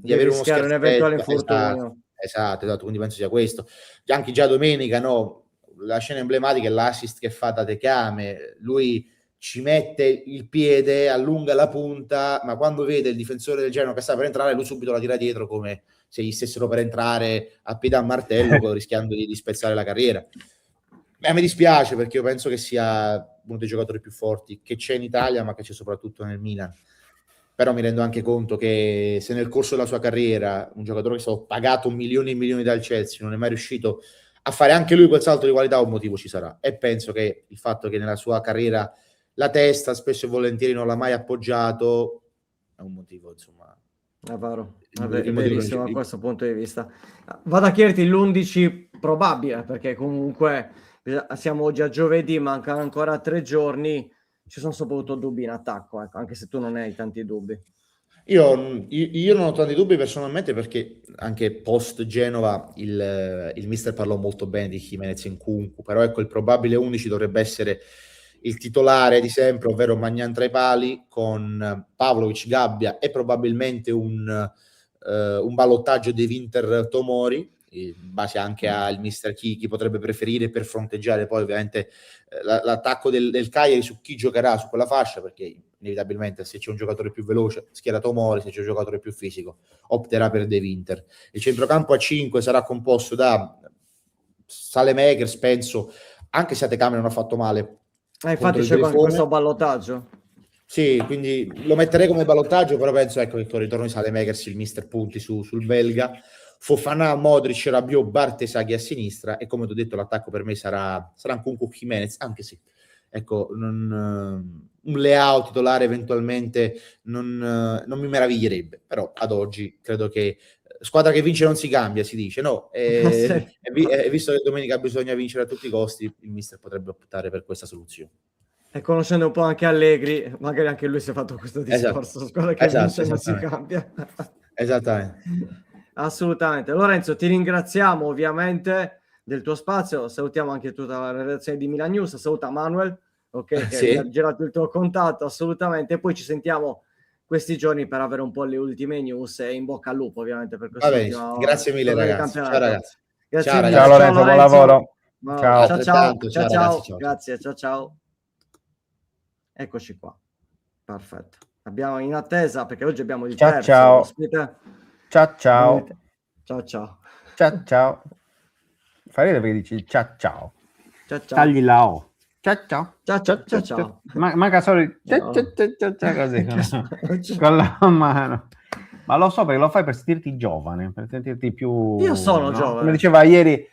avere uno rischiare un eventuale infortunio. Esatto, quindi penso sia questo. Anche già domenica, no, la scena emblematica è l'assist che fa da Tecame, lui ci mette il piede, allunga la punta, ma quando vede il difensore del Genoa che sta per entrare, lui subito la tira dietro come se gli stessero per entrare a piede a martello, rischiando di spezzare la carriera. Mi dispiace, perché io penso che sia uno dei giocatori più forti che c'è in Italia, ma che c'è soprattutto nel Milan. Però mi rendo anche conto che se nel corso della sua carriera un giocatore che è stato pagato milioni e milioni dal Chelsea non è mai riuscito a fare anche lui quel salto di qualità, un motivo ci sarà. E penso che il fatto che nella sua carriera la testa spesso e volentieri non l'ha mai appoggiato è un motivo, insomma. È vero, è verissimo da questo punto di vista. Vado a chiederti l'11 probabile, perché comunque siamo oggi a giovedì, mancano ancora 3 giorni, ci sono soprattutto dubbi in attacco, ecco, anche se tu non hai tanti dubbi. Io non ho tanti dubbi personalmente, perché anche post Genova il mister parlò molto bene di Jimenez e Nkunku, però ecco, il probabile 11 dovrebbe essere il titolare di sempre, ovvero Magnan tra i pali, con Pavlovic, Gabbia e probabilmente un ballottaggio De Winter Tomori, in base anche al mister chi potrebbe preferire per fronteggiare poi ovviamente l'attacco del Cagliari su chi giocherà su quella fascia, perché inevitabilmente se c'è un giocatore più veloce schiera Tomori, se c'è un giocatore più fisico opterà per De Winter. Il centrocampo a 5 sarà composto da Saelemaekers, penso, anche se Tecame non ha fatto male. Infatti c'è questo ballottaggio. Sì, quindi lo metterei come ballottaggio, però penso ecco che con il ritorno di Saelemaekers il mister punti sul belga. Fofana, Modric, Rabiot, Bartesaghi a sinistra, e come ti ho detto l'attacco per me sarà Nkunku, Jimenez, anche se ecco un Leao titolare eventualmente non mi meraviglierebbe, però ad oggi credo che squadra che vince non si cambia, si dice, no? E visto che domenica bisogna vincere a tutti i costi, il mister potrebbe optare per questa soluzione. E conoscendo un po' anche Allegri, magari anche lui si è fatto questo discorso, squadra che vince non si cambia. Esattamente. Assolutamente. Lorenzo, ti ringraziamo ovviamente del tuo spazio, salutiamo anche tutta la redazione di Milan News, saluta Manuel, ok, che mi ha girato il tuo contatto, assolutamente, e poi ci sentiamo questi giorni per avere un po' le ultime news, e in bocca al lupo ovviamente per Va bene, grazie mille torneo di ragazzi. Ciao campionato. ragazzi. Grazie Ciao mille, Ciao ragazzi. Lorenzo, buon lavoro. No, Ciao. Altrettanto, ciao ragazzi, ciao. Grazie, ciao. Eccoci qua. Perfetto. Abbiamo in attesa, perché oggi abbiamo il terzo Ciao. ospite. Ciao. Ciao. Ciao. Fai ridere perché dici ciao. Ciao. Tagli la O. Ciao. Ciao. Manca solo il ciao così con la mano. Ma lo so perché lo fai per sentirti giovane, per sentirti più... Io sono giovane. Come diceva ieri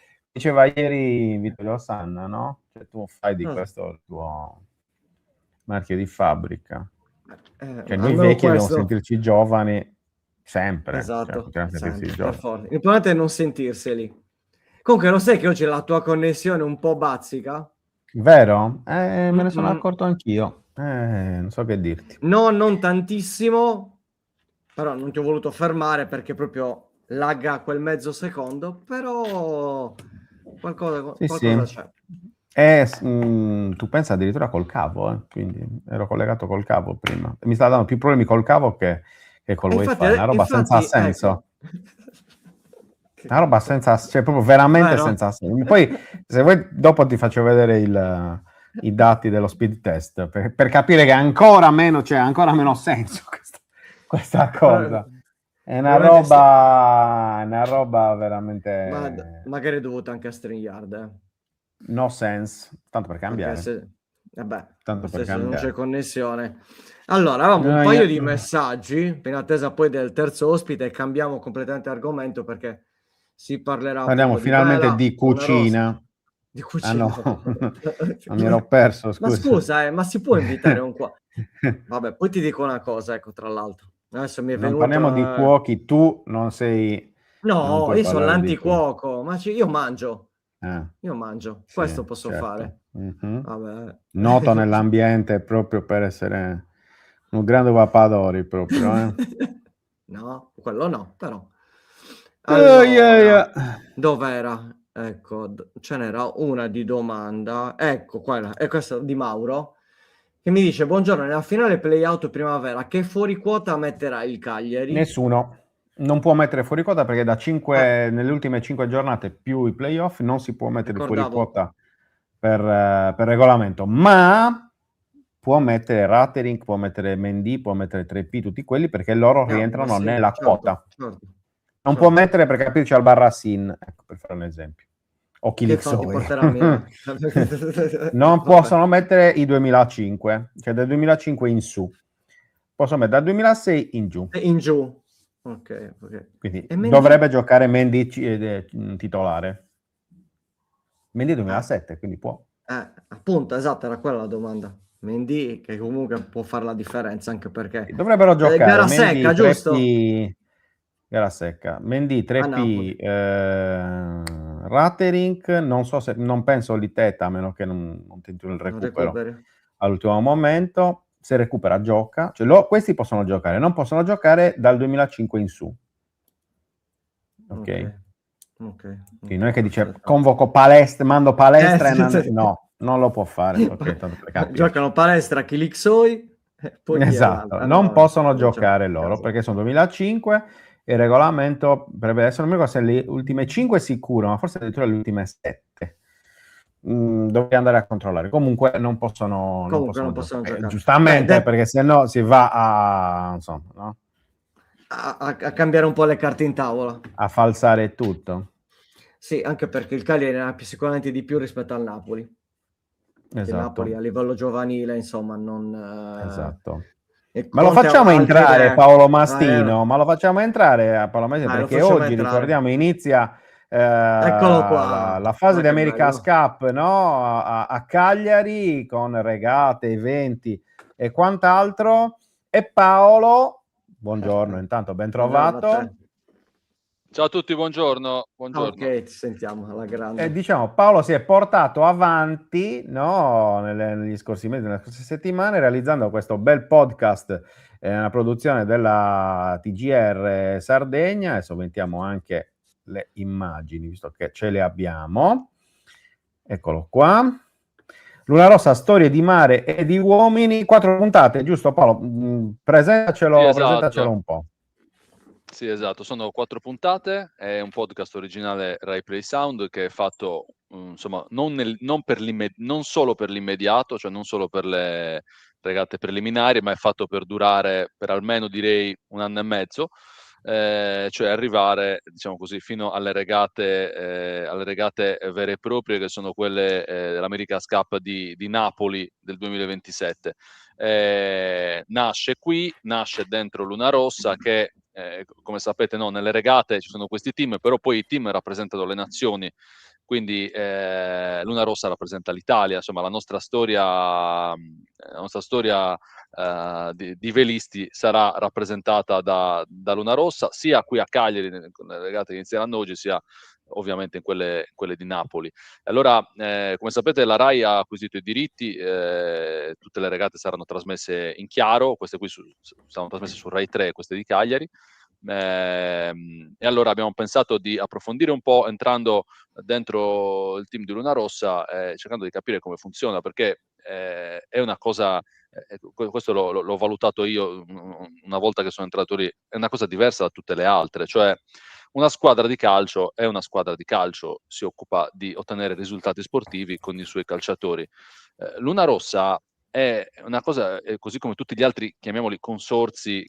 Vittorio Sanna, no? Cioè, tu fai di questo il tuo marchio di fabbrica. Cioè noi vecchi dobbiamo sentirci giovani sempre. Esatto. Cioè, sentirsi giovani. L'importante è non sentirseli. Comunque lo sai che oggi la tua connessione è un po' bazzica? Vero? Me ne sono accorto anch'io. Non so che dirti. No, non tantissimo, però non ti ho voluto fermare perché proprio lagga quel mezzo secondo, però qualcosa c'è. Tu pensa addirittura col cavo, quindi ero collegato col cavo prima. Mi sta dando più problemi col cavo che col wifi, una roba senza senso. Una roba senza, cioè proprio veramente senza senso. Poi se vuoi dopo ti faccio vedere i dati dello speed test per capire che ancora meno senso questa cosa. È una roba veramente... Magari è dovuta anche a StreamYard. No sense, tanto per cambiare. Tanto per cambiare. Non c'è connessione. Allora, avevamo un paio di messaggi, in attesa poi del terzo ospite, cambiamo completamente argomento perché si parlerà... Parliamo finalmente di cucina. Di cucina. No, non mi ero perso, scusa. Ma scusa, ma si può invitare un qua? Vabbè, poi ti dico una cosa, ecco, tra l'altro. Adesso mi è venuto... Non parliamo di cuochi, tu non sei... No, io sono l'anticuoco, ma io mangio. Io mangio, sì, questo posso certo. fare. Vabbè. Noto nell'ambiente proprio per essere un grande papadori proprio. No, quello no, però. Allora, dov'era? Ecco, ce n'era una di domanda. Ecco, quella, è questa di Mauro, che mi dice: buongiorno, nella finale play-out primavera, che fuori quota metterà il Cagliari? Nessuno. Non può mettere fuori quota perché nelle ultime 5 giornate più i playoff non si può mettere fuori quota per regolamento, ma può mettere Ratering, può mettere Mendy, può mettere 3P, tutti quelli perché loro rientrano nella quota. Non può mettere, per capirci, al Barrassin, ecco, per fare un esempio, o Chilixoi. Non possono mettere i 2005, cioè dal 2005 in su. Possono mettere dal 2006 in giù. In giù. Ok. Quindi dovrebbe giocare Mendy titolare. Mendy 2007, quindi può. Appunto, esatto, era quella la domanda. Mendy che comunque può fare la differenza, anche perché dovrebbero giocare gara Mendy, secca, giusto? Gara secca. Mendy, 3P, Ratering, non penso Liteta, a meno che non tenti il recupero all'ultimo momento. Se recupera gioca, cioè questi possono giocare, non possono giocare dal 2005 in su. Ok. Quindi non è che dice convoco palestra, mando palestra no, non lo può fare. Okay, tanto per giocano palestra, Chilixoi, esatto, non possono giocare loro perché sono 2005 e il regolamento prevede, adesso non mi ricordo se le ultime 5 sicuro, ma forse addirittura le ultime 7. Dovrei andare a controllare. Comunque non possono giocare. Giustamente, perché se no si va a cambiare un po' le carte in tavola, a falsare tutto. Sì, anche perché il Cagliari ne ha sicuramente di più rispetto al Napoli. Esatto. Il Napoli a livello giovanile, insomma, non... Esatto. Ma lo facciamo entrare Paolo Mastino? Ma lo facciamo entrare a Paolo Mastino? Perché oggi, ricordiamo, inizia eccolo qua, la fase di America's Cup, no? a Cagliari, con regate, eventi e quant'altro. E Paolo, buongiorno, intanto ben trovato. Ciao a tutti, buongiorno. Ok, ci sentiamo alla grande. Diciamo, Paolo si è portato avanti, no, negli scorsi mesi, nelle scorse settimane, realizzando questo bel podcast, una produzione della TGR Sardegna. Adesso mettiamo anche le immagini, visto che ce le abbiamo. Eccolo qua. Luna Rossa, storie di mare e di uomini, 4 puntate, giusto Paolo? Presentacelo, Sì, presentacelo esatto. un po'. Sì, esatto. Sono 4 puntate, è un podcast originale Rai Play Sound che è fatto, insomma, non solo per l'immediato, cioè non solo per le regate preliminari, ma è fatto per durare per almeno, direi, 1 anno e mezzo, cioè arrivare, diciamo così, fino alle regate vere e proprie, che sono quelle dell'America's Cup di Napoli del 2027. Nasce dentro Luna Rossa che, come sapete, no, nelle regate ci sono questi team, però poi i team rappresentano le nazioni, quindi Luna Rossa rappresenta l'Italia, insomma la nostra storia di velisti sarà rappresentata da Luna Rossa, sia qui a Cagliari, con le regate che inizieranno oggi, sia ovviamente in quelle di Napoli. Allora, come sapete, la Rai ha acquisito i diritti, tutte le regate saranno trasmesse in chiaro, queste qui saranno trasmesse su Rai 3, queste di Cagliari. E allora abbiamo pensato di approfondire un po' entrando dentro il team di Luna Rossa, cercando di capire come funziona, perché è una cosa, questo l'ho valutato io una volta che sono entrato lì, è una cosa diversa da tutte le altre, cioè una squadra di calcio è una squadra di calcio, si occupa di ottenere risultati sportivi con i suoi calciatori. Luna Rossa è una cosa, così come tutti gli altri, chiamiamoli consorzi,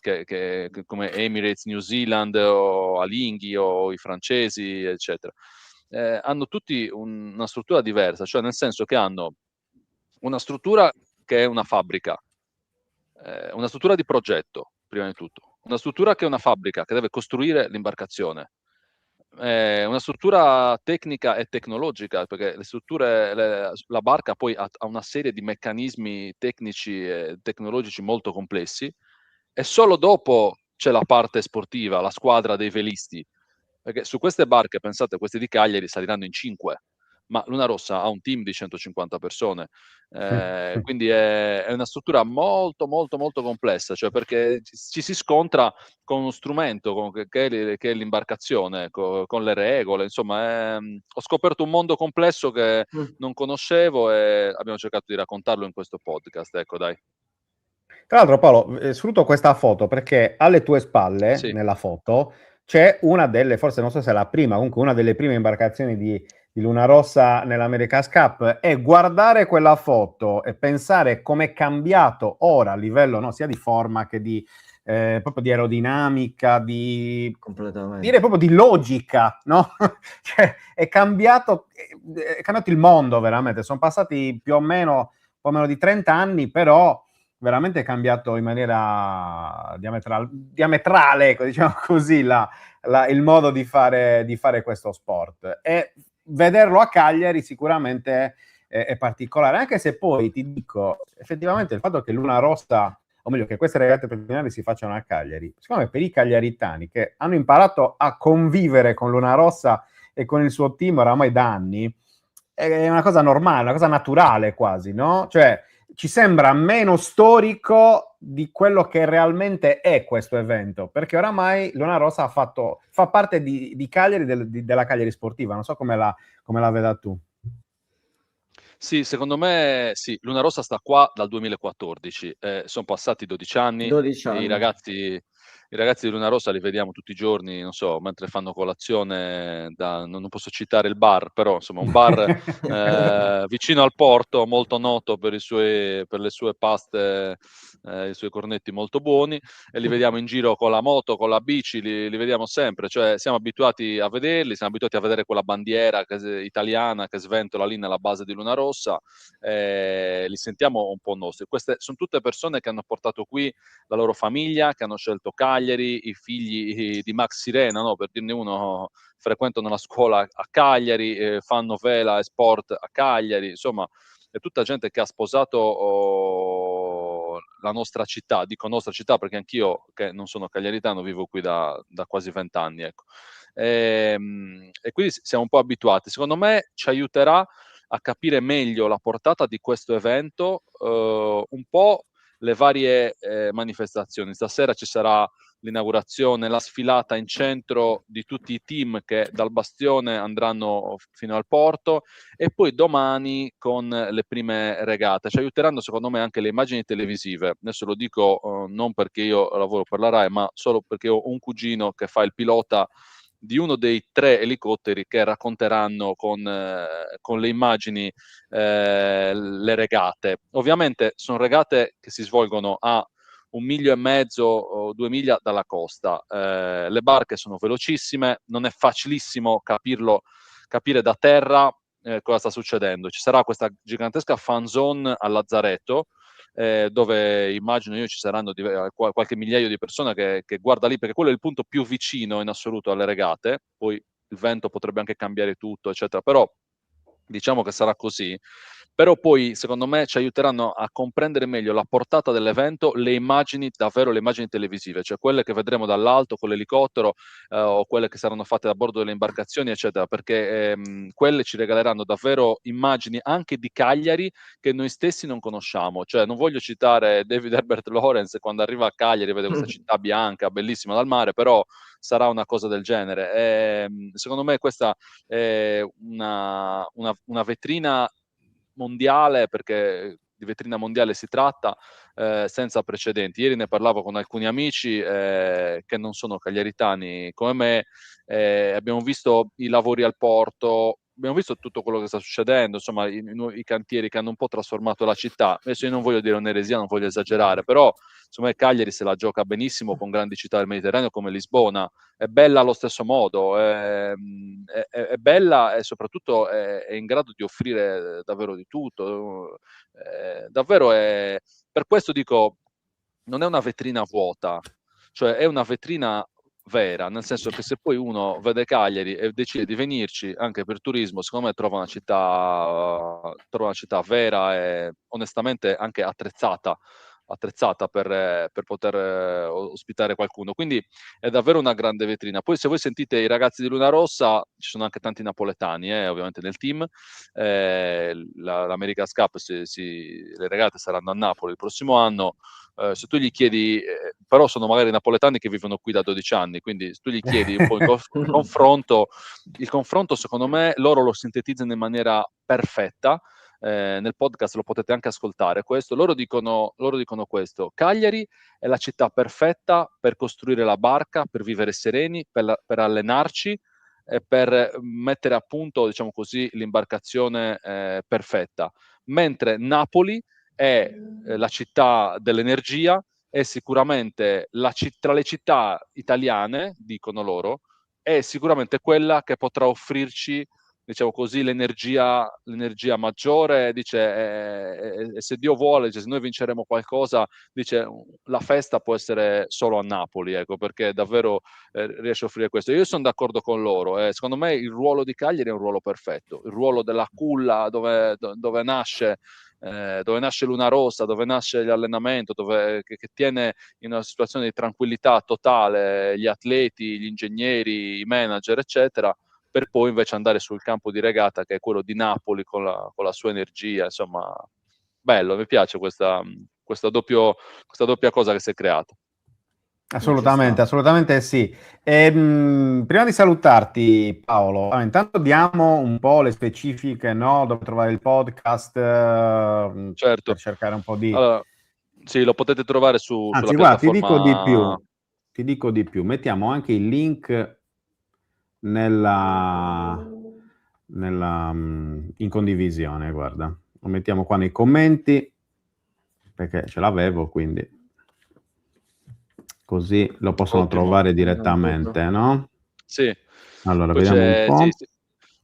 come Emirates, New Zealand o Alinghi o i francesi, eccetera, hanno tutti una struttura diversa, cioè nel senso che hanno una struttura che è una fabbrica, una struttura di progetto, prima di tutto, una struttura che è una fabbrica, che deve costruire l'imbarcazione, una struttura tecnica e tecnologica, perché la barca poi ha una serie di meccanismi tecnici e tecnologici molto complessi, e solo dopo c'è la parte sportiva, la squadra dei velisti, perché su queste barche, pensate, queste di Cagliari saliranno in 5, ma Luna Rossa ha un team di 150 persone, quindi è una struttura molto, molto, molto complessa, cioè perché ci si scontra con uno strumento che è l'imbarcazione, con le regole, insomma, ho scoperto un mondo complesso che non conoscevo e abbiamo cercato di raccontarlo in questo podcast, ecco dai. Tra l'altro Paolo, sfrutto questa foto perché alle tue spalle, Sì. nella foto, c'è una delle, forse non so se è la prima, comunque una delle prime imbarcazioni di Luna Rossa nell'America's Cup, e guardare quella foto e pensare com'è cambiato ora a livello, no, sia di forma che di proprio di aerodinamica, Completamente. direi proprio di logica, no? Cioè, è cambiato il mondo veramente, sono passati più o meno un po' meno di 30 anni, però veramente è cambiato in maniera diametrale, ecco, diciamo così, il modo di fare questo sport. E vederlo a Cagliari sicuramente è particolare, anche se poi ti dico, effettivamente il fatto che Luna Rossa, o meglio che queste regate preliminari si facciano a Cagliari, secondo me per i cagliaritani che hanno imparato a convivere con Luna Rossa e con il suo team oramai da anni, è una cosa normale, una cosa naturale quasi, no? Cioè, ci sembra meno storico di quello che realmente è questo evento, perché oramai Luna Rossa fa parte di Cagliari, della Cagliari sportiva, non so come la veda tu. Sì, secondo me sì, Luna Rossa sta qua dal 2014, son passati 12 anni, 12 e i anni. ragazzi di Luna Rossa li vediamo tutti i giorni, non so, mentre fanno colazione non posso citare il bar, però insomma un bar vicino al porto, molto noto per le sue paste, i suoi cornetti molto buoni, e li vediamo in giro con la moto, con la bici, li vediamo sempre, cioè siamo abituati a vederli, siamo abituati a vedere quella bandiera italiana che sventola lì nella base di Luna Rossa, li sentiamo un po' nostri. Queste son tutte persone che hanno portato qui la loro famiglia, che hanno scelto Cagliari, i figli di Max Sirena, no, per dirne uno, frequentano la scuola a Cagliari, fanno vela e sport a Cagliari, insomma è tutta gente che ha sposato la nostra città, dico nostra città perché anch'io, che non sono cagliaritano, vivo qui da quasi 20 anni, ecco. E quindi siamo un po' abituati. Secondo me ci aiuterà a capire meglio la portata di questo evento, un po' le varie manifestazioni. Stasera ci sarà l'inaugurazione, la sfilata in centro di tutti i team che dal bastione andranno fino al porto, e poi domani con le prime regate. Ci aiuteranno secondo me anche le immagini televisive. Adesso lo dico non perché io lavoro per la Rai, ma solo perché ho un cugino che fa il pilota di uno dei 3 elicotteri che racconteranno con le immagini le regate. Ovviamente sono regate che si svolgono a 1,5 miglia o 2 miglia dalla costa. Le barche sono velocissime, non è facilissimo capire da terra cosa sta succedendo. Ci sarà questa gigantesca fan zone al Lazzaretto, dove immagino io ci saranno qualche migliaio di persone che guarda lì, perché quello è il punto più vicino in assoluto alle regate. Poi il vento potrebbe anche cambiare tutto, eccetera, però diciamo che sarà così. Però poi secondo me ci aiuteranno a comprendere meglio la portata dell'evento, le immagini, davvero le immagini televisive, cioè quelle che vedremo dall'alto con l'elicottero o quelle che saranno fatte da bordo delle imbarcazioni, eccetera, perché quelle ci regaleranno davvero immagini anche di Cagliari che noi stessi non conosciamo. Cioè, non voglio citare David Herbert Lawrence quando arriva a Cagliari, vede questa città bianca, bellissima dal mare, però sarà una cosa del genere. Secondo me questa è una vetrina mondiale, perché di vetrina mondiale si tratta, senza precedenti. Ieri ne parlavo con alcuni amici che non sono cagliaritani come me, abbiamo visto i lavori al porto, abbiamo visto tutto quello che sta succedendo, insomma i cantieri che hanno un po' trasformato la città. Adesso io non voglio dire un'eresia, non voglio esagerare, però insomma Cagliari se la gioca benissimo con grandi città del Mediterraneo come Lisbona. È bella allo stesso modo, è bella e soprattutto è in grado di offrire davvero di tutto. Davvero per questo dico, non è una vetrina vuota, cioè è una vetrina vera, nel senso che se poi uno vede Cagliari e decide di venirci anche per turismo, secondo me trova una città vera e onestamente anche attrezzata per poter ospitare qualcuno. Quindi è davvero una grande vetrina. Poi se voi sentite i ragazzi di Luna Rossa, ci sono anche tanti napoletani ovviamente nel team. L'America's Cup, le regate saranno a Napoli il prossimo anno. Se tu gli chiedi, però sono magari napoletani che vivono qui da 12 anni, quindi se tu gli chiedi un po' il confronto secondo me loro lo sintetizzano in maniera perfetta. Nel podcast lo potete anche ascoltare questo. Loro dicono questo: Cagliari è la città perfetta per costruire la barca, per vivere sereni, per allenarci e per mettere a punto, diciamo così, l'imbarcazione perfetta. Mentre Napoli è la città dell'energia, è sicuramente tra le città italiane, dicono loro, è sicuramente quella che potrà offrirci, diciamo così, l'energia maggiore. Dice, se Dio vuole, dice, se noi vinceremo qualcosa, dice, la festa può essere solo a Napoli, ecco, perché davvero riesce a offrire questo. Io sono d'accordo con loro, secondo me il ruolo di Cagliari è un ruolo perfetto, il ruolo della culla dove nasce Luna Rossa, dove nasce l'allenamento, che tiene in una situazione di tranquillità totale gli atleti, gli ingegneri, i manager, eccetera, per poi invece andare sul campo di regata che è quello di Napoli con la sua energia. Insomma, bello, mi piace questa doppia cosa che si è creata. Assolutamente sì. Prima di salutarti, Paolo, intanto diamo un po' le specifiche, no? Dove trovare il podcast, Certo. per cercare un po' di... Allora, sì, lo potete trovare sulla Anzi, guarda, piattaforma. ti dico di più, mettiamo anche il link in condivisione, guarda. Lo mettiamo qua nei commenti, perché ce l'avevo, quindi così lo possono Ottimo. trovare direttamente, no? Sì. Allora, Poi vediamo un po'.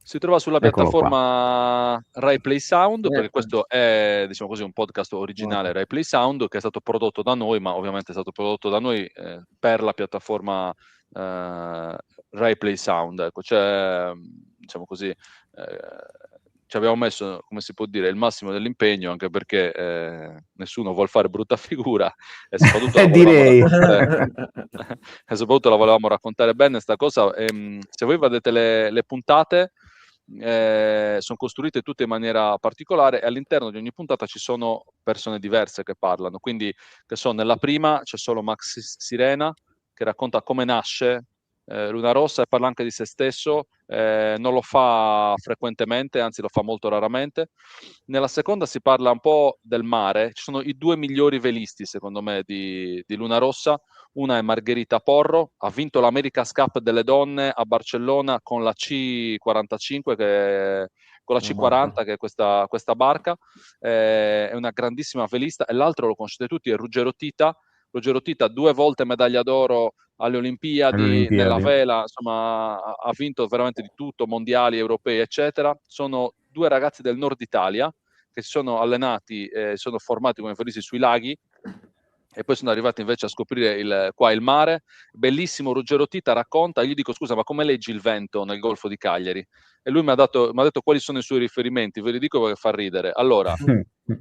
si trova sulla Eccolo qua. piattaforma Rai Play Sound, perché questo è, diciamo così, un podcast originale Rai Play Sound che è stato prodotto da noi, ma ovviamente è stato prodotto da noi per la piattaforma Rai Play Sound. Ecco, diciamo così, ci abbiamo messo, come si può dire, il massimo dell'impegno, anche perché nessuno vuol fare brutta figura e soprattutto Direi. e soprattutto la volevamo raccontare bene sta cosa. Se voi vedete le puntate, sono costruite tutte in maniera particolare e all'interno di ogni puntata ci sono persone diverse che parlano. Quindi, che so, nella prima c'è solo Max Sirena, che racconta come nasce Luna Rossa e parla anche di se stesso. Non lo fa frequentemente, anzi lo fa molto raramente. Nella seconda si parla un po' del mare. Ci sono i due migliori velisti, secondo me, di Luna Rossa. Una è Margherita Porro, ha vinto l'America's Cup delle donne a Barcellona con la C45, con la C40, che è questa barca. È una grandissima velista. E l'altro lo conoscete tutti, è Ruggero Tita. Ruggero Tita, 2 volte medaglia d'oro alle Olimpiadi, nella vela, insomma, ha vinto veramente di tutto, mondiali, europei, eccetera. Sono 2 ragazzi del nord Italia che si sono allenati, sono formati come velisti sui laghi, e poi sono arrivati invece a scoprire qua il mare. Bellissimo. Ruggero Tita racconta, io gli dico: scusa, ma come leggi il vento nel Golfo di Cagliari? E lui mi ha detto quali sono i suoi riferimenti, ve li dico perché fa ridere. Allora,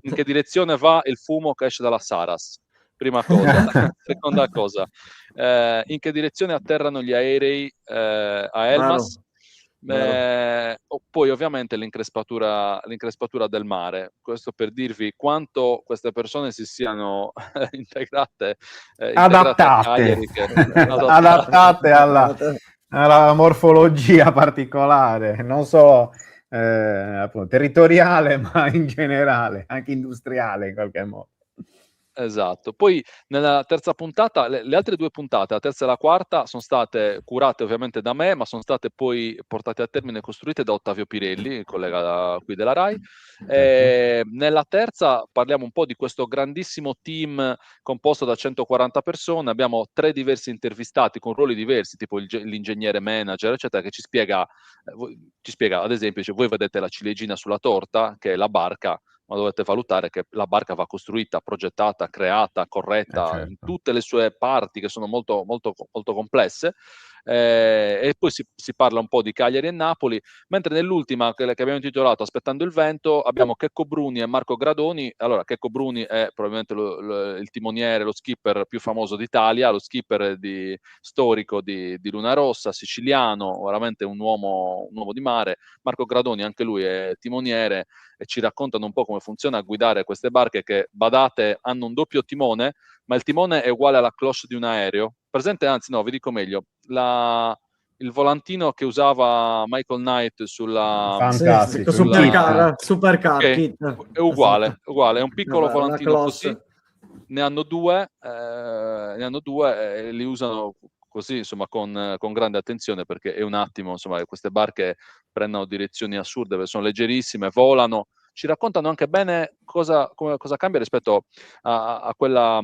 in che direzione va il fumo che esce dalla Saras? Prima cosa. Seconda cosa, in che direzione atterrano gli aerei a Elmas? Poi ovviamente l'increspatura del mare. Questo per dirvi quanto queste persone si siano integrate a Cagliari, adattate alla morfologia particolare, non solo appunto, territoriale, ma in generale, anche industriale in qualche modo. Esatto. Poi nella terza puntata, le altre 2 puntate, la terza e la quarta, sono state curate ovviamente da me, ma sono state poi portate a termine e costruite da Ottavio Pirelli, il collega qui della Rai. Nella terza parliamo un po' di questo grandissimo team composto da 140 persone. Abbiamo 3 diversi intervistati con ruoli diversi, tipo l'ingegnere manager, eccetera, che ci spiega, ad esempio, cioè, voi vedete la ciliegina sulla torta, che è la barca, ma dovete valutare che la barca va costruita, progettata, creata, corretta in tutte le sue parti, che sono molto, molto, molto complesse. E poi si parla un po' di Cagliari e Napoli, mentre nell'ultima, che abbiamo intitolato Aspettando il vento, abbiamo Checco Bruni e Marco Gradoni. Allora, Checco Bruni è probabilmente il timoniere, lo skipper più famoso d'Italia, lo skipper storico di Luna Rossa, siciliano, veramente un uomo di mare. Marco Gradoni, anche lui è timoniere, e ci raccontano un po' come funziona guidare queste barche che, badate, hanno un doppio timone, ma il timone è uguale alla cloche di un aereo. Presente, anzi no, vi dico meglio, il volantino che usava Michael Knight fantastico, Supercar okay, kit. è uguale, è un piccolo volantino così. Ne hanno due e li usano così, insomma, con grande attenzione, perché è un attimo, insomma, queste barche prendono direzioni assurde, perché sono leggerissime, volano. Ci raccontano anche bene cosa cambia rispetto a quella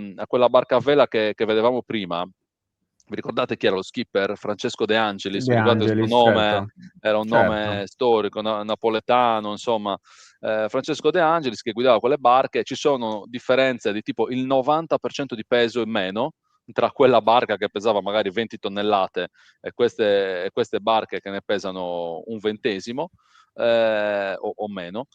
barca a vela che vedevamo prima. Vi ricordate chi era lo skipper? Francesco De Angelis, vi ricordate il suo nome? Certo. Era un nome storico, napoletano, insomma. Francesco De Angelis, che guidava quelle barche. Ci sono differenze di tipo il 90% di peso in meno tra quella barca che pesava magari 20 tonnellate e queste barche che ne pesano un ventesimo o meno.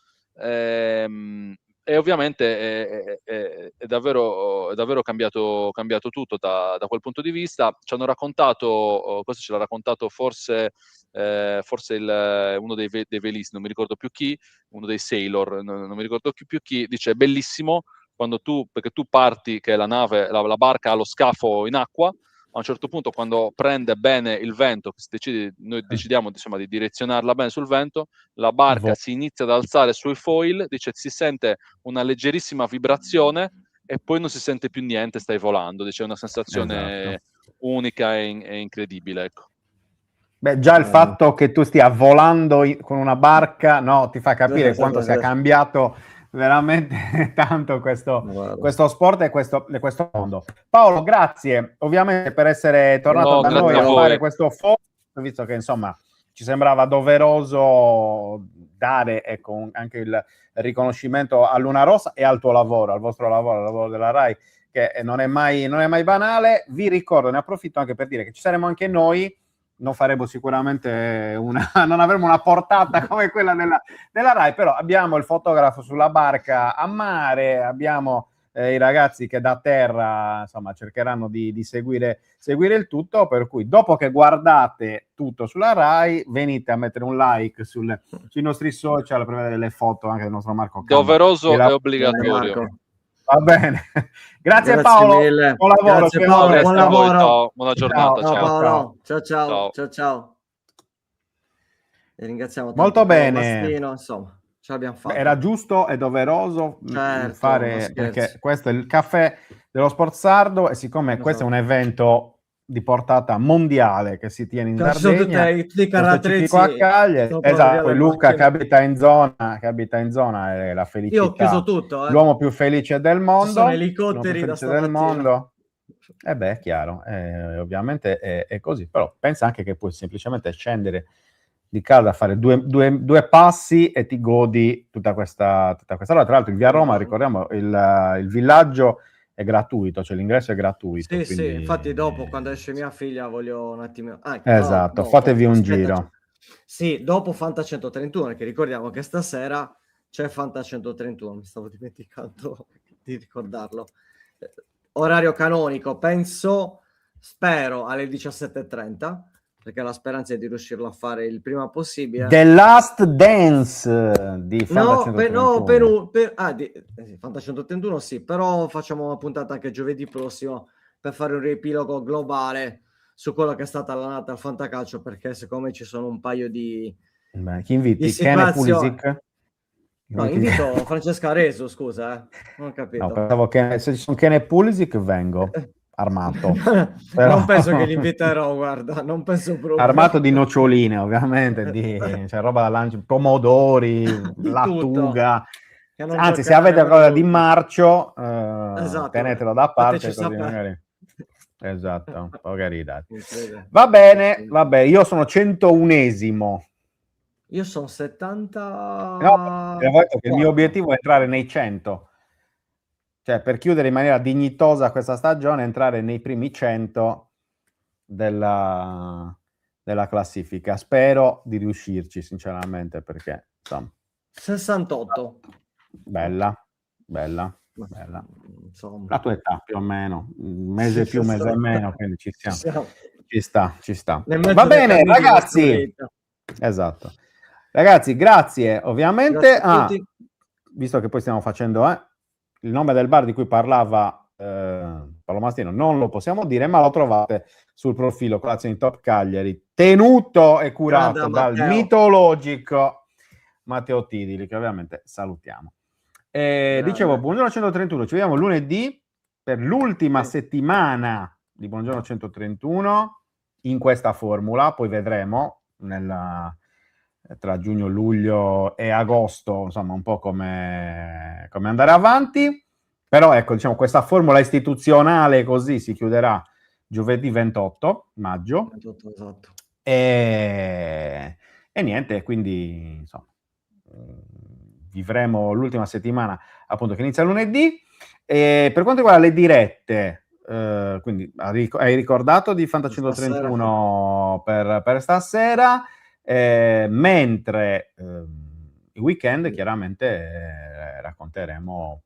E ovviamente è davvero cambiato tutto da quel punto di vista. Ci hanno raccontato, questo ce l'ha raccontato forse uno dei velisti, non mi ricordo più chi, uno dei sailor, non mi ricordo più chi, dice: è bellissimo perché tu parti che la nave, la barca ha lo scafo in acqua. A un certo punto, quando prende bene il vento, noi decidiamo, insomma, di direzionarla bene sul vento, la barca si inizia ad alzare sui foil, dice, si sente una leggerissima vibrazione e poi non si sente più niente, stai volando. Dice, è una sensazione unica e incredibile, ecco. Beh, già il fatto che tu stia volando con una barca, no, ti fa capire quanto sia cambiato veramente tanto questo sport e questo mondo. Paolo, grazie ovviamente per essere tornato da noi a fare questo foro, visto che insomma ci sembrava doveroso dare, ecco, anche il riconoscimento a Luna Rossa e al tuo lavoro, al vostro lavoro, al lavoro della Rai, che non è mai banale. Vi ricordo, ne approfitto anche per dire che ci saremo anche noi. Non faremo sicuramente non avremo una portata come quella della Rai, però abbiamo il fotografo sulla barca a mare, abbiamo i ragazzi che da terra, insomma, cercheranno di seguire il tutto, per cui dopo che guardate tutto sulla Rai, venite a mettere un like sui nostri social per vedere le foto anche del nostro Marco Camma. Doveroso e obbligatorio. Va bene. Grazie, Grazie Paolo. mille. Buon lavoro. Grazie, Paolo, Grazie buon a voi, lavoro. ciao, buona giornata. Ciao Ciao. Paolo, Ciao. ciao. E ringraziamo tanto Molto Paolo bene. Mastino, insomma, ce l'abbiamo fatta. Era giusto e doveroso Certo, non fare, scherzi. perché questo è il caffè dello sport sardo e siccome questo è un evento di portata mondiale che si tiene in Sardegna, tutti i lo specifico a carattrezzi Cagliari, sopra esatto, via poi le Luca che macchine. abita in zona è la Io ho chiuso felicità, tutto, l'uomo più felice del Ci sono mondo, l'uomo più elicotteri da felice del stamattina. mondo. E beh, è chiaro, ovviamente è così, però pensa anche che puoi semplicemente scendere di casa a fare due passi e ti godi tutta questa roba. Tra l'altro in via Roma, ricordiamo, il villaggio è gratuito, cioè l'ingresso è gratuito. Sì, quindi... sì, infatti dopo quando esce mia figlia voglio un attimo... Esatto, dopo, fatevi un aspetta, giro. Sì, dopo Fanta 131, che ricordiamo che stasera c'è Fanta 131, mi stavo dimenticando di ricordarlo. Orario canonico, spero alle 17:30, perché la speranza è di riuscirlo a fare il prima possibile. The Last Dance di Fanta 131. Fanta 131 sì, però facciamo una puntata anche giovedì prossimo per fare un riepilogo globale su quello che è stata l'annata al fantacalcio, perché secondo me ci sono un paio di... Beh, chi inviti? di Ken e situazioni. Pulisic? No, invito Francesca Resu, scusa, non ho capito. No, pensavo che se ci sono Ken e Pulisic vengo armato. Però... Non penso che li inviterò, guarda, non penso proprio. Armato di noccioline, ovviamente, cioè roba da lancio, pomodori, lattuga. Anzi, se avete qualcosa di marcio, esatto, tenetelo da parte così sapere. magari. Esatto, un po' carità. Va bene, vabbè, io sono 101esimo. Io sono 70. No, detto che il mio obiettivo è entrare nei 100. Cioè, per chiudere in maniera dignitosa questa stagione, entrare nei primi 100 della classifica. Spero di riuscirci, sinceramente, perché insomma... 68. Bella. Insomma. La tua età più o meno, un mese più, un mese meno, quindi ci siamo. Ci sta. Va bene, ragazzi. Esatto. Ragazzi, grazie, ovviamente. Grazie a tutti. Visto che poi stiamo facendo il nome del bar di cui parlava Paolo Mastino, non lo possiamo dire, ma lo trovate sul profilo Colazioni Top Cagliari, tenuto e curato dal mitologico Matteo Tidili, che ovviamente salutiamo. Dicevo, buongiorno 131, ci vediamo lunedì per l'ultima settimana di Buongiorno 131 in questa formula, poi vedremo tra giugno, luglio e agosto, insomma, un po' come andare avanti. Però ecco, diciamo, questa formula istituzionale così si chiuderà giovedì 28 maggio. 28, esatto. E niente, quindi insomma, vivremo l'ultima settimana appunto che inizia lunedì. Per quanto riguarda le dirette, quindi hai ricordato di Fanta 131 per stasera, mentre il weekend chiaramente racconteremo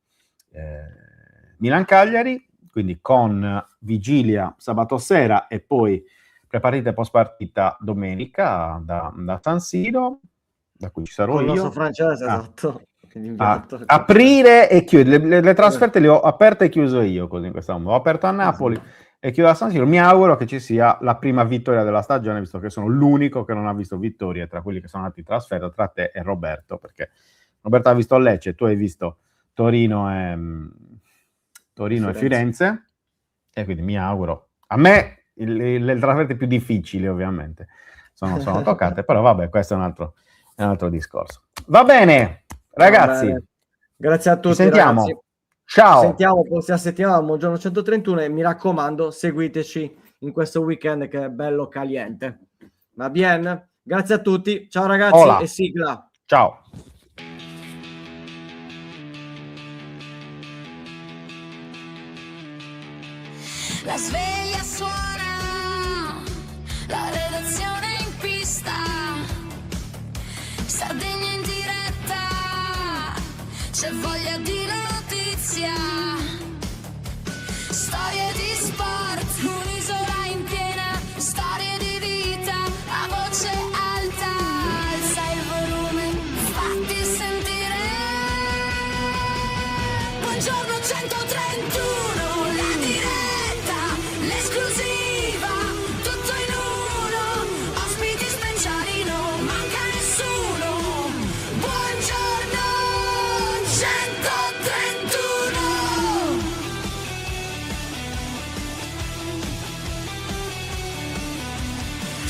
Milan-Cagliari, quindi con vigilia sabato sera e poi preparate post partita domenica da San Siro, da cui ci sarò io. Nostro francese, esatto. Aprire e chiudere le trasferte le ho aperte e chiuso io, così in questo modo. Ho aperto a Napoli e chiudo a San Siro. Mi auguro che ci sia la prima vittoria della stagione, visto che sono l'unico che non ha visto vittorie tra quelli che sono andati in trasferta, tra te e Roberto, perché Roberto ha visto Lecce, tu hai visto Torino e Firenze, e quindi mi auguro. A me le trasferte più difficili ovviamente sono toccate, però vabbè, questo è un altro discorso. Va bene, ragazzi. Grazie a tutti. Ci sentiamo. Ragazzi. Ciao. Ci sentiamo prossima settimana, buongiorno 131 e mi raccomando, seguiteci in questo weekend che è bello caliente. Va bene? Grazie a tutti. Ciao ragazzi. Hola. E sigla. Ciao. La sveglia suona, la redazione in pista, Sardegna in diretta, c'è voglia di notizia, storie di sport, un'isola in piena, storie di vita, a voce alta, alza il volume, fatti sentire, buongiorno 100.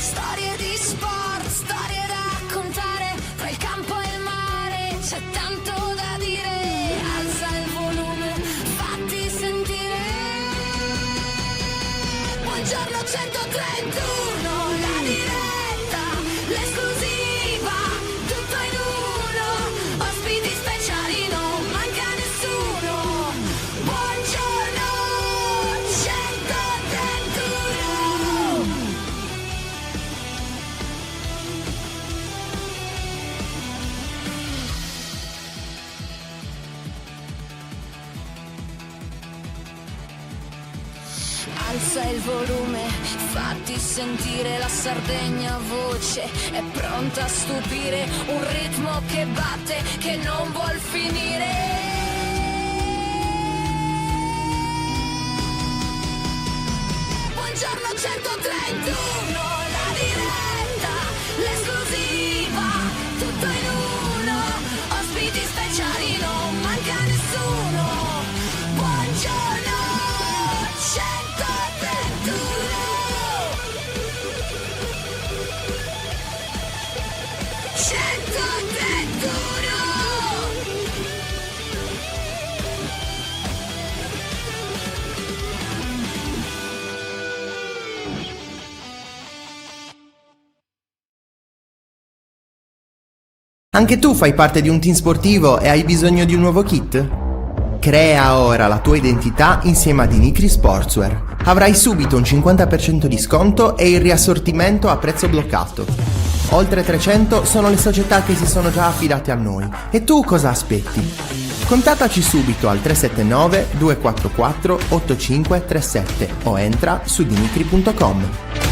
Storie di sport, storie da raccontare, tra il campo e il mare c'è tanto da dire. Alza il volume, fatti sentire. Buongiorno 131, la diretta, l'esclusiva, tutto in uno. Ospiti speciali, non manca nessuno. Buongiorno 131. Alza il volume, fatti sentire la Sardegna voce, è pronta a stupire, un ritmo che batte, che non vuol finire. Buongiorno 131, la diretta, l'esclusiva, tutto in uno, ospiti speciali, non manca nessuno. Buongiorno 131. 131. Anche tu fai parte di un team sportivo e hai bisogno di un nuovo kit? Crea ora la tua identità insieme a Dinicri Sportswear. Avrai subito un 50% di sconto e il riassortimento a prezzo bloccato. Oltre 300 sono le società che si sono già affidate a noi. E tu cosa aspetti? Contattaci subito al 379 244 8537 o entra su dinicri.com.